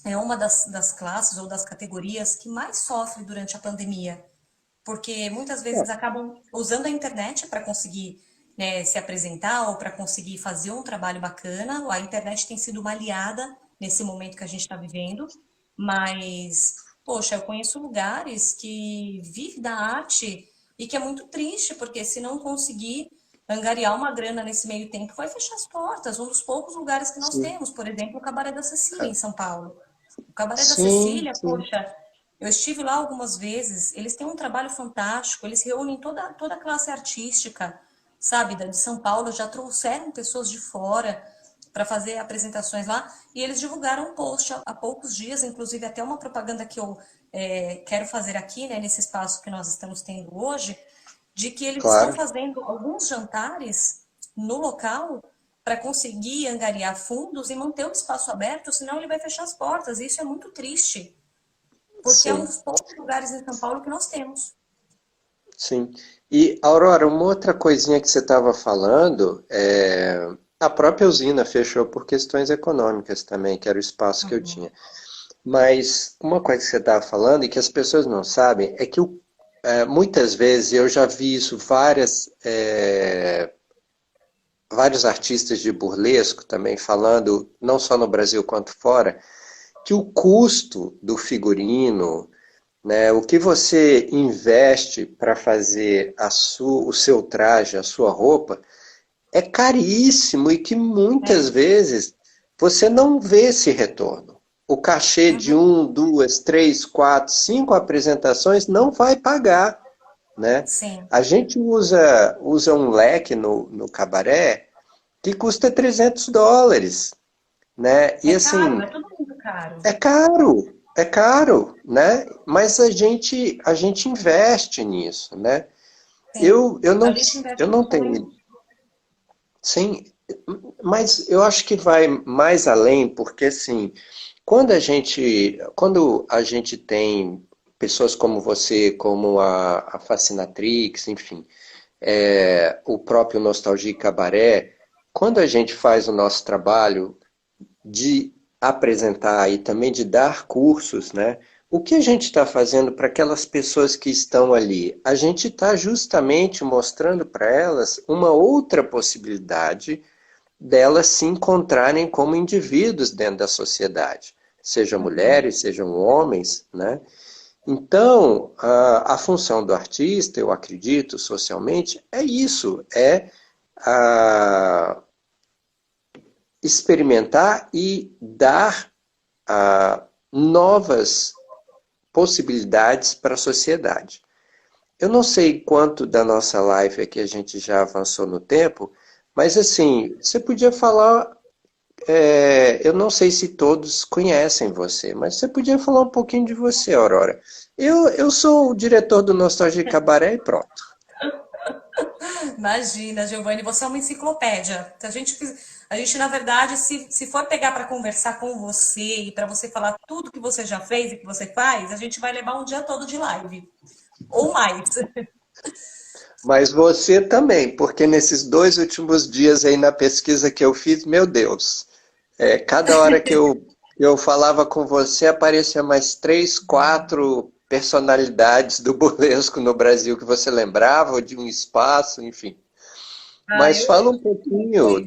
é uma das classes ou das categorias que mais sofre durante a pandemia, porque muitas vezes acabam usando a internet para conseguir, né, se apresentar ou para conseguir fazer um trabalho bacana. A internet tem sido uma aliada nesse momento que a gente está vivendo, mas, poxa, eu conheço lugares que vivem da arte e que é muito triste, porque se não conseguir angariar uma grana nesse meio tempo, vai fechar as portas. Um dos poucos lugares que nós Sim. temos, por exemplo, o Cabaré da Cecília, em São Paulo. O Cabaré da Sim, Cecília, sim. poxa, eu estive lá algumas vezes, eles têm um trabalho fantástico, eles reúnem toda a classe artística, sabe, de São Paulo, já trouxeram pessoas de fora para fazer apresentações lá, e eles divulgaram um post há poucos dias, inclusive até uma propaganda que eu quero fazer aqui, né, nesse espaço que nós estamos tendo hoje, de que eles estão Claro. fazendo alguns jantares no local para conseguir angariar fundos e manter o espaço aberto, senão ele vai fechar as portas. E isso é muito triste, porque é um Sim, dos poucos lugares em São Paulo que nós temos. sim. E, Aurora, uma outra coisinha que você estava falando, a própria usina fechou por questões econômicas também, que era o espaço que eu Uhum. tinha. Mas uma coisa que você estava falando e que as pessoas não sabem é que muitas vezes eu já vi isso vários artistas de burlesco também falando, não só no Brasil quanto fora, que o custo do figurino, né, o que você investe para fazer o seu traje, a sua roupa, é caríssimo e que muitas É. vezes você não vê esse retorno. O cachê de Uhum. um, duas, três, quatro, cinco apresentações não vai pagar, né? Sim. A gente usa um leque no cabaré que custa US$ 300, né? E É caro, assim, é tudo muito caro. é caro, né? Mas a gente investe nisso, né? Sim. Eu A não, gente eu investe não muito. tenho, sim, mas eu acho que vai mais além, porque assim, quando a gente tem pessoas como você, como a Fascinatrix, enfim, o próprio Nostalgia Cabaré, quando a gente faz o nosso trabalho de apresentar e também de dar cursos, né? O que a gente está fazendo para aquelas pessoas que estão ali? A gente está justamente mostrando para elas uma outra possibilidade delas se encontrarem como indivíduos dentro da sociedade, sejam Uhum. mulheres, sejam homens, né? Então, a função do artista, eu acredito, socialmente, é isso, a, experimentar e dar novas possibilidades para a sociedade. Eu não sei quanto da nossa live aqui a gente já avançou no tempo, mas assim, você podia falar. Eu não sei se todos conhecem você, mas você podia falar um pouquinho de você, Aurora. Eu sou o diretor do Nostalgia Cabaré e pronto. Imagina, Giovanni, você é uma enciclopédia. A gente na verdade, se for pegar para conversar com você e para você falar tudo que você já fez e que você faz, a gente vai levar um dia todo de live. Ou mais. Mas você também, porque nesses 2 últimos dias aí na pesquisa que eu fiz, meu Deus, cada hora que eu falava com você, aparecia mais 3, 4 personalidades do burlesco no Brasil que você lembrava, ou de um espaço, enfim. Ah, Mas fala um pouquinho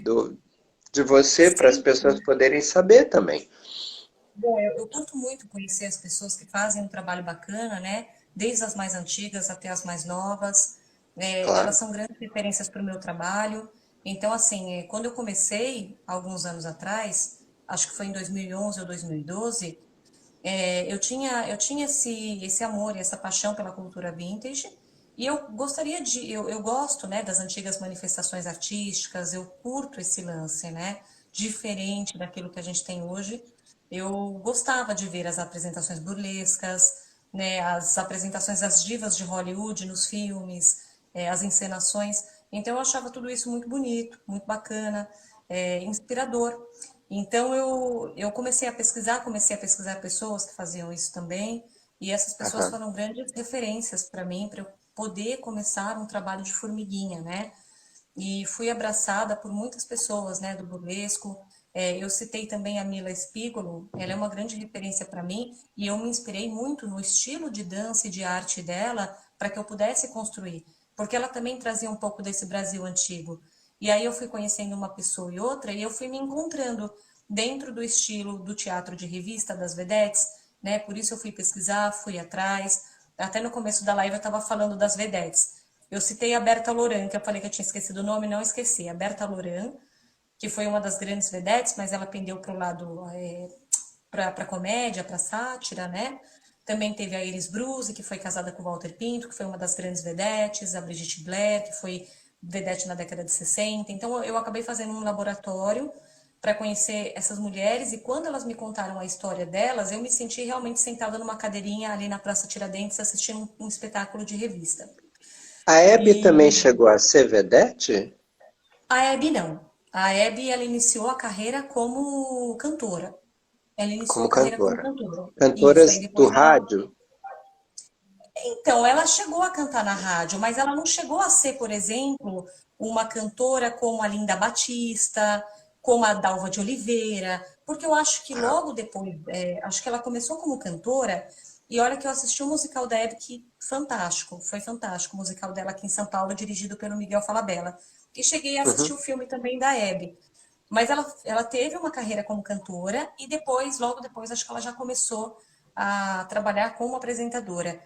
de você para as sim. pessoas poderem saber também. Bom, eu curto muito conhecer as pessoas que fazem um trabalho bacana, né? Desde as mais antigas até as mais novas. Elas Claro. são grandes referências para o meu trabalho. Então, assim, quando eu comecei, alguns anos atrás, acho que foi em 2011 ou 2012, eu tinha esse amor e essa paixão pela cultura vintage. E eu gostaria de, eu gosto, né, das antigas manifestações artísticas, eu curto esse lance, né, diferente daquilo que a gente tem hoje. Eu gostava de ver as apresentações burlescas, né, as apresentações das divas de Hollywood nos filmes, as encenações. Então eu achava tudo isso muito bonito, muito bacana, inspirador. Então eu comecei a pesquisar pessoas que faziam isso também, e essas pessoas Aham, foram grandes referências para mim, para eu poder começar um trabalho de formiguinha, né? E fui abraçada por muitas pessoas, né, do burlesco. Eu citei também a Mila Spigolo, ela é uma grande referência para mim, e eu me inspirei muito no estilo de dança e de arte dela para que eu pudesse construir, porque ela também trazia um pouco desse Brasil antigo. E aí eu fui conhecendo uma pessoa e outra, e eu fui me encontrando dentro do estilo do teatro de revista, das vedettes, né? Por isso eu fui pesquisar, fui atrás. Até no começo da live eu estava falando das vedettes. Eu citei a Berta Loran, que eu falei que eu tinha esquecido o nome, não esqueci. A Berta Loran, que foi uma das grandes vedettes, mas ela pendeu para o lado, para comédia, para sátira, né? Também teve a Iris Bruce, que foi casada com o Walter Pinto, que foi uma das grandes vedettes, a Brigitte Blair, que foi vedete na década de 60. Então eu acabei fazendo um laboratório para conhecer essas mulheres, e quando elas me contaram a história delas, eu me senti realmente sentada numa cadeirinha ali na Praça Tiradentes assistindo um espetáculo de revista. a Hebe também E chegou a ser vedete? a Hebe não. A Hebe, ela iniciou a carreira como cantora. Ela iniciou Como a carreira como cantora. cantora. Isso, aí Cantoras do depois ela... rádio? Então, ela chegou a cantar na rádio, mas ela não chegou a ser, por exemplo, uma cantora como a Linda Batista, como a Dalva de Oliveira, porque eu acho que Ah, logo depois, acho que ela começou como cantora, e olha que eu assisti o musical da Hebe, que fantástico, foi fantástico o musical dela aqui em São Paulo, dirigido pelo Miguel Falabella. E cheguei a assistir uhum. o filme também da Hebe. Mas ela teve uma carreira como cantora e depois, logo depois, acho que ela já começou a trabalhar como apresentadora.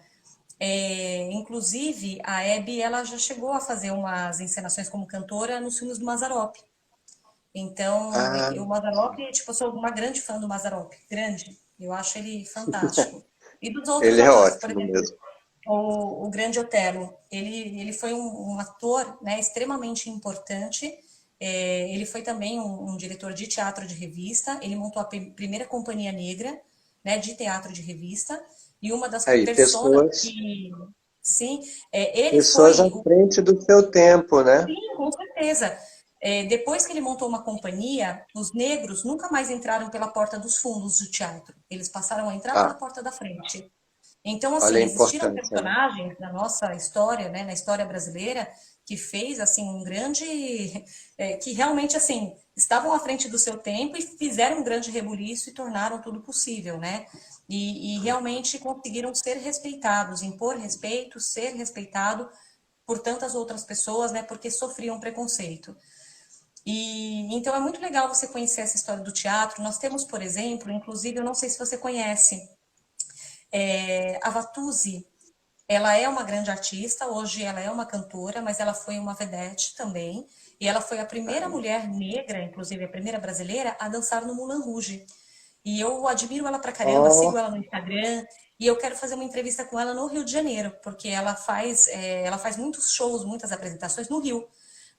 Inclusive, a Hebe, ela já chegou a fazer umas encenações como cantora nos filmes do Mazzaropi. Então, Ah, o Mazzaropi, tipo, eu sou uma grande fã do Mazzaropi, grande. Eu acho ele fantástico. E dos outros ele é atores, por ótimo exemplo, mesmo. o Grande Otelo, ele foi um ator, né, extremamente importante. Ele foi também um diretor de teatro de revista. Ele montou a primeira companhia negra, né, de teatro de revista. E uma das Aí, personas pessoas, que, sim, ele pessoas à foi frente do seu tempo, né? Sim, com certeza. Depois que ele montou uma companhia, os negros nunca mais entraram pela porta dos fundos do teatro. Eles passaram a entrar pela Ah, porta da frente. Então, olha a assim, existiram importância, né? personagens na nossa história, né, na história brasileira, que fez, assim, um grande... que realmente, assim, estavam à frente do seu tempo e fizeram um grande rebuliço e tornaram tudo possível, né? E realmente conseguiram ser respeitados, impor respeito, ser respeitado por tantas outras pessoas, né, porque sofriam preconceito. E então é muito legal você conhecer essa história do teatro. Nós temos, por exemplo, inclusive, eu não sei se você conhece, a Vatuzzi. Ela é uma grande artista, hoje ela é uma cantora, mas ela foi uma vedete também. E ela foi a primeira mulher negra, inclusive a primeira brasileira, a dançar no Moulin Rouge. E eu admiro ela pra caramba, sigo Oh, ela no Instagram, e eu quero fazer uma entrevista com ela no Rio de Janeiro, porque ela faz muitos shows, muitas apresentações no Rio.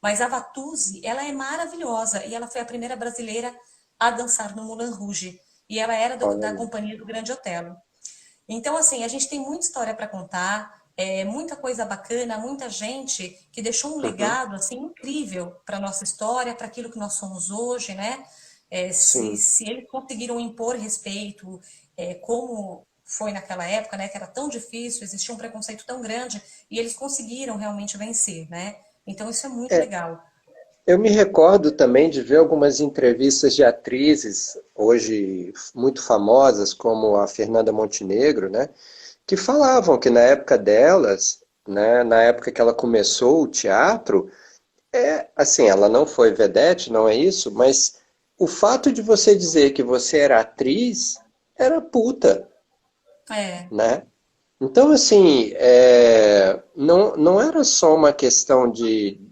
Mas a Vatuzzi, ela é maravilhosa, e ela foi a primeira brasileira a dançar no Moulin Rouge. E ela era olha da aí. companhia do Grande Otelo. Então, assim, a gente tem muita história para contar, muita coisa bacana, muita gente que deixou um Uhum, legado assim incrível para a nossa história, para aquilo que nós somos hoje, né? sim. Se eles conseguiram impor respeito, como foi naquela época, né? Que era tão difícil, existia um preconceito tão grande, e eles conseguiram realmente vencer, né? Então, isso é muito É, legal. eu me recordo também de ver algumas entrevistas de atrizes, hoje muito famosas, como a Fernanda Montenegro, né? Que falavam que na época delas, né, na época que ela começou o teatro, assim, ela não foi vedete, não é isso, mas o fato de você dizer que você era atriz era puta, É, né? Então, assim, não era só uma questão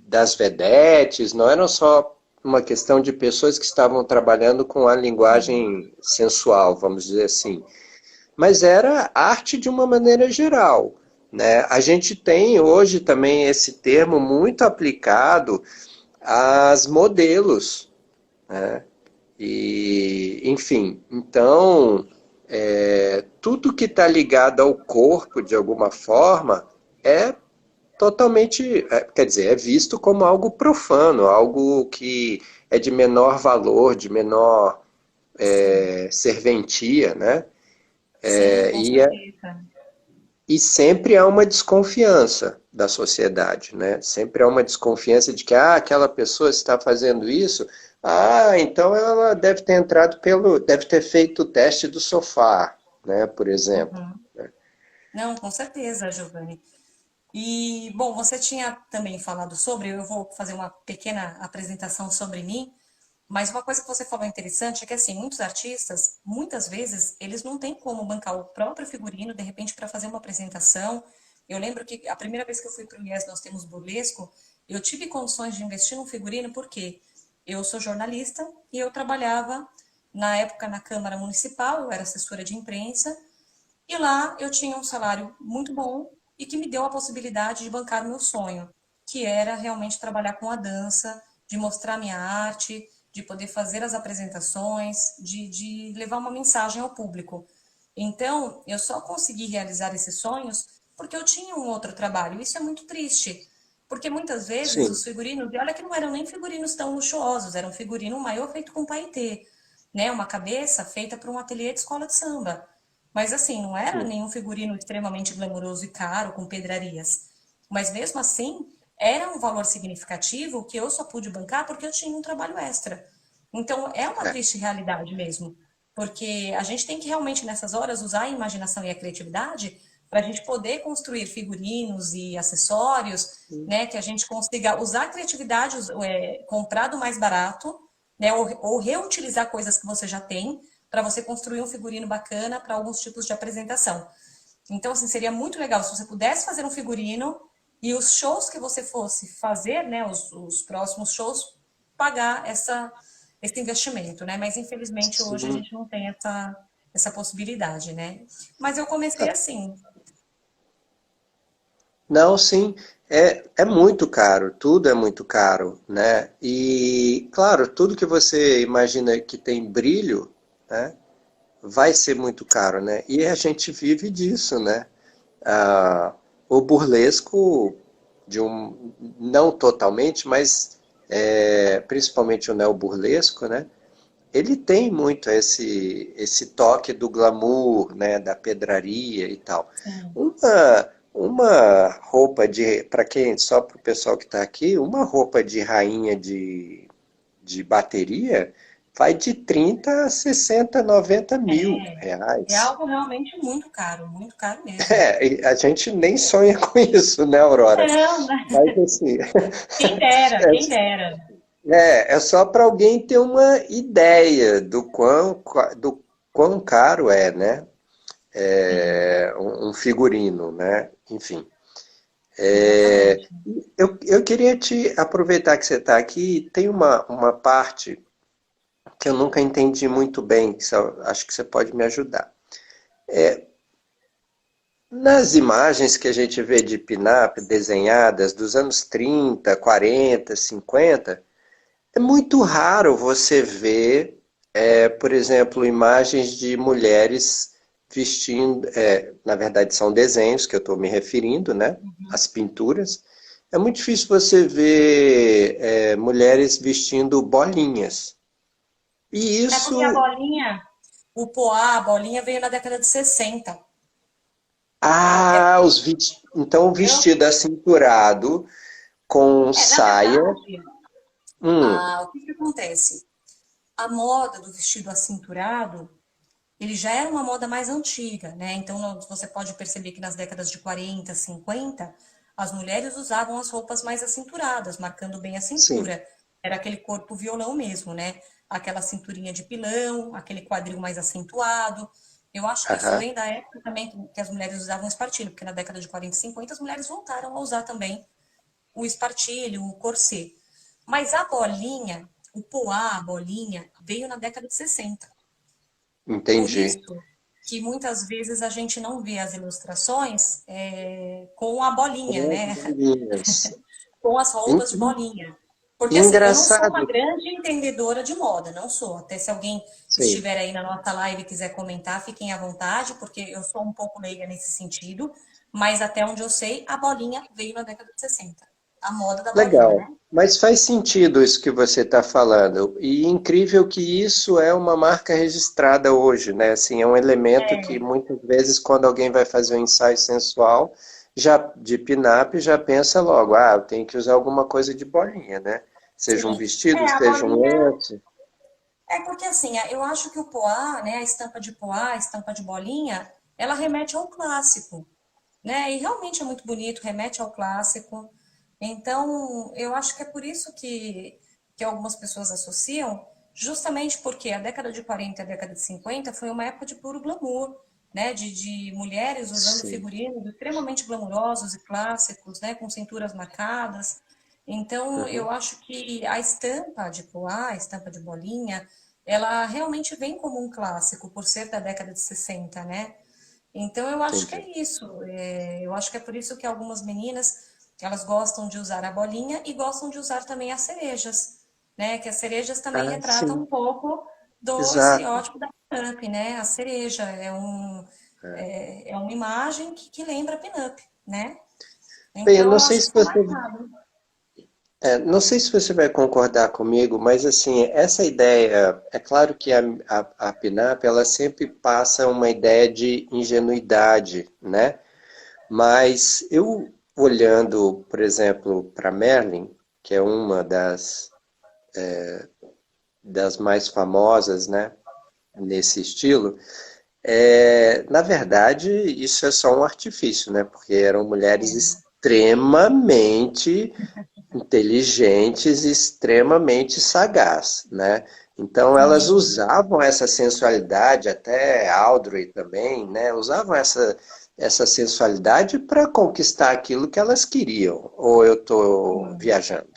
das vedetes, não era só uma questão de pessoas que estavam trabalhando com a linguagem sensual, vamos dizer assim, mas era arte de uma maneira geral. né? A gente tem hoje também esse termo muito aplicado às modelos, né? E, enfim, então, tudo que está ligado ao corpo, de alguma forma, é totalmente, quer dizer, é visto como algo profano, algo que é de menor valor, de menor Sim, serventia, né? sim, com E, certeza. e sempre há uma desconfiança da sociedade, né? Sempre há uma desconfiança de que aquela pessoa está fazendo isso, então ela deve ter entrado deve ter feito o teste do sofá, né? Por exemplo. Uhum. Não, com certeza, Giovanni. E, bom, você tinha também falado sobre, eu vou fazer uma pequena apresentação sobre mim, mas uma coisa que você falou interessante é que, assim, muitos artistas, muitas vezes, eles não têm como bancar o próprio figurino, de repente, para fazer uma apresentação. Eu lembro que a primeira vez que eu fui para o IES, nós temos burlesco, eu tive condições de investir num figurino porque eu sou jornalista e eu trabalhava, na época, na Câmara Municipal, eu era assessora de imprensa, e lá eu tinha um salário muito bom e que me deu a possibilidade de bancar o meu sonho, que era realmente trabalhar com a dança, de mostrar minha arte, de poder fazer as apresentações, de levar uma mensagem ao público. Então, eu só consegui realizar esses sonhos porque eu tinha um outro trabalho. Isso é muito triste, porque muitas vezes Sim, os figurinos, e olha que não eram nem figurinos tão luxuosos, era um figurino maior feito com paetê, né? Uma cabeça feita para um ateliê de escola de samba. Mas assim, não era sim, nenhum figurino extremamente glamouroso e caro, com pedrarias. Mas mesmo assim, era um valor significativo que eu só pude bancar porque eu tinha um trabalho extra. Então, é uma é, triste realidade mesmo. Porque a gente tem que realmente, nessas horas, usar a imaginação e a criatividade para a gente poder construir figurinos e acessórios, né? Que a gente consiga usar a criatividade, comprar do mais barato, né? Ou reutilizar coisas que você já tem para você construir um figurino bacana para alguns tipos de apresentação. Então, assim, seria muito legal se você pudesse fazer um figurino e os shows que você fosse fazer, né, os próximos shows, pagar esse investimento, né? Mas, infelizmente, hoje a sim. gente não tem essa possibilidade, né? Mas eu comecei assim. Não, sim, é muito caro, tudo é muito caro, né? E, claro, tudo que você imagina que tem brilho, né, vai ser muito caro, né? E a gente vive disso, né? Ah, o burlesco, não totalmente, mas principalmente o neoburlesco, né? Ele tem muito esse toque do glamour, né, da pedraria e tal. Sim. Uma roupa para quem, só para o pessoal que está aqui, uma roupa de rainha de bateria vai de 30 a 60, 90 mil É reais. algo realmente muito caro mesmo. E a gente nem sonha com isso, né, Aurora? Não, né? Mas assim, Quem dera, quem dera. é só para alguém ter uma ideia do quão caro é, né? Sim, Um figurino, né? Enfim. exatamente. Eu queria te aproveitar que você está aqui. Tem uma parte que eu nunca entendi muito bem, acho que você pode me ajudar. Nas imagens que a gente vê de pin-up desenhadas dos anos 30, 40, 50, é muito raro você ver, por exemplo, imagens de mulheres vestindo, na verdade são desenhos que eu estou me referindo, né? As pinturas. É muito difícil você ver mulheres vestindo bolinhas. E É porque a isso, bolinha, o poá, a bolinha veio na década de 60. É, então o entendeu? vestido acinturado com Na saia. verdade, Hum, o que que acontece? A moda do vestido acinturado, ele já era uma moda mais antiga, né? Então, você pode perceber que nas décadas de 40, 50, as mulheres usavam as roupas mais acinturadas, marcando bem a sim. cintura. Era aquele corpo violão mesmo, né? Aquela cinturinha de pilão, aquele quadril mais acentuado. Eu acho que isso Aham. vem da época também que as mulheres usavam espartilho, porque na década de 40 e 50 as mulheres voltaram a usar também o espartilho, o corset. Mas a bolinha, o poá, a bolinha, veio na década de 60. Por Entendi. isso que muitas vezes a gente não vê as ilustrações com a bolinha, Com as né? bolinhas. Com as roupas de bolinha. Porque assim, eu não sou uma Engraçado. grande entendedora de moda, não sou. Até se alguém Sim. estiver aí na nossa live e quiser comentar, fiquem à vontade, porque eu sou um pouco leiga nesse sentido. Mas até onde eu sei, a bolinha veio na década de 60. A moda da bolinha, Legal. né? Mas faz sentido isso que você está falando. E incrível que isso é uma marca registrada hoje, né? Assim, é um elemento que muitas vezes, quando alguém vai fazer um ensaio sensual, já de pin-up, já pensa logo, ah, eu tenho que usar alguma coisa de bolinha, né? Seja um Sim. vestido, A seja um bolinha. lenço. É porque assim, eu acho que o poá, né, a estampa de poá, a estampa de bolinha, ela remete ao clássico, né? E realmente é muito bonito, remete ao clássico. Então, eu acho que é por isso que algumas pessoas associam, justamente porque a década de 40 e a década de 50 foi uma época de puro glamour, né? De mulheres usando Sim. figurinos extremamente glamurosos e clássicos, né? Com cinturas marcadas. Então, eu Uhum. acho que a estampa de poá, a estampa de bolinha, ela realmente vem como um clássico, por ser da década de 60, né? Então eu acho que Entendi. é isso. Eu acho que é por isso que algumas meninas elas gostam de usar a bolinha e gostam de usar também as cerejas, né? Que as cerejas também Ah, retratam um sim. pouco do Exato. estereótipo da pin-up, né? A cereja é uma imagem que lembra pin-up, né? Bem, eu Então não eu sei acho que se ficou você marcado. não sei se você vai concordar comigo, mas assim, essa ideia, é claro que a Pinap, ela sempre passa uma ideia de ingenuidade, né? Mas eu olhando, por exemplo, para Merlin, que é uma das mais famosas, né, nesse estilo, na verdade, isso é só um artifício, né? Porque eram mulheres extremamente inteligentes e extremamente sagaz, né? Então elas Sim. usavam essa sensualidade, até Audrey também, né? Usavam essa sensualidade para conquistar aquilo que elas queriam. Ou eu estou viajando?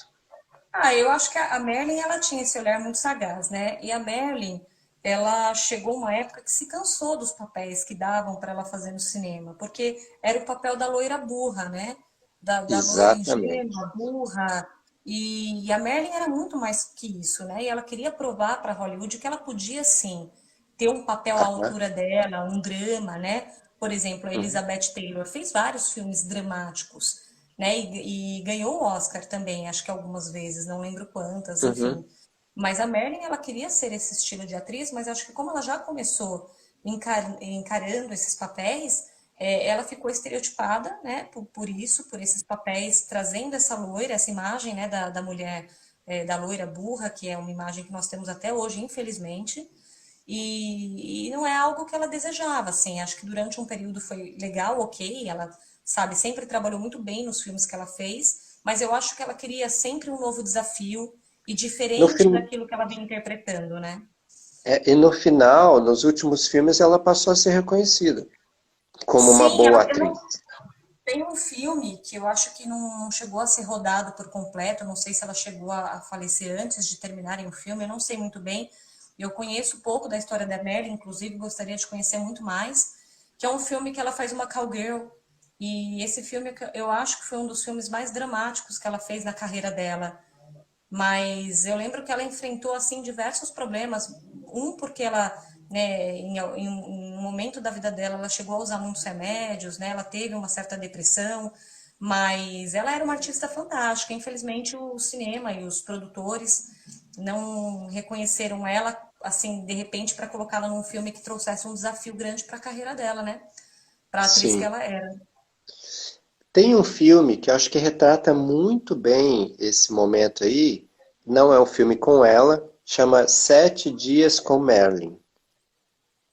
Eu acho que a Merlin, ela tinha esse olhar muito sagaz, né? E a Merlin, ela chegou uma época que se cansou dos papéis que davam para ela fazer no cinema, porque era o papel da loira burra, né? Da loira Exatamente. ingênua, burra. E a Merlin era muito mais que isso, né? E ela queria provar para Hollywood que ela podia, sim, ter um papel à Aham. altura dela, um drama, né? Por exemplo, a Uhum. Elizabeth Taylor fez vários filmes dramáticos, né? E ganhou o Oscar também, acho que algumas vezes, não lembro quantas, enfim. Uhum. Mas a Merlin, ela queria ser esse estilo de atriz, mas acho que como ela já começou encarando esses papéis, ela ficou estereotipada, né? Por isso, por esses papéis, trazendo essa loira, essa imagem, né? Da mulher, da loira burra, que é uma imagem que nós temos até hoje, infelizmente. E não é algo que ela desejava, assim. Acho que durante um período foi legal, ok. Ela, sabe, sempre trabalhou muito bem nos filmes que ela fez, mas eu acho que ela queria sempre um novo desafio e No diferente fin... daquilo que ela vinha interpretando, né? e no final, nos últimos filmes, ela passou a ser reconhecida como uma Sim, boa eu atriz. não, tem um filme que eu acho que não chegou a ser rodado por completo, não sei se ela chegou a falecer antes de terminarem o filme, eu não sei muito bem. Eu conheço pouco da história da Mary, inclusive gostaria de conhecer muito mais, que é um filme que ela faz uma cowgirl. E esse filme eu acho que foi um dos filmes mais dramáticos que ela fez na carreira dela. Mas eu lembro que ela enfrentou assim diversos problemas. Um porque ela, né, em um momento da vida dela, ela chegou a usar muitos remédios, né? Ela teve uma certa depressão, mas ela era uma artista fantástica. Infelizmente, o cinema e os produtores não reconheceram ela assim de repente para colocá-la num filme que trouxesse um desafio grande para a carreira dela, né? Para a atriz que Sim. ela era. Tem um filme que eu acho que retrata muito bem esse momento aí. Não é um filme com ela, chama Sete Dias com Marilyn.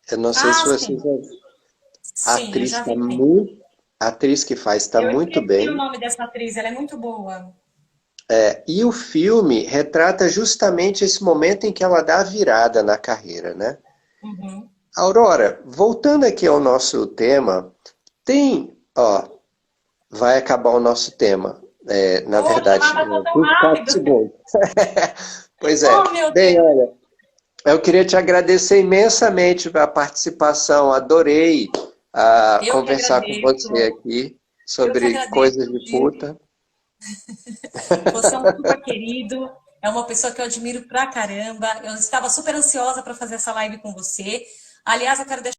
Eu não sei se Ah, você sim. já... A Sim, eu atriz já está vi, sim. muito... A atriz que faz está Eu muito esqueci o bem. nome dessa atriz, ela é muito boa. E o filme retrata justamente esse momento em que ela dá a virada na carreira, né? Uhum. Aurora, voltando aqui ao nosso tema, vai acabar o nosso tema. Na Poxa, mas verdade, passou tão 24 rápido. segundos. Pois é. Oh, meu Bem, Deus. olha, Eu queria te agradecer imensamente a participação, adorei Eu que conversar com você agradeço, aqui eu que sobre agradeço, coisas de Gil. puta. Você é um super querido, é uma pessoa que eu admiro pra caramba. Eu estava super ansiosa para fazer essa live com você. Aliás, eu quero deixar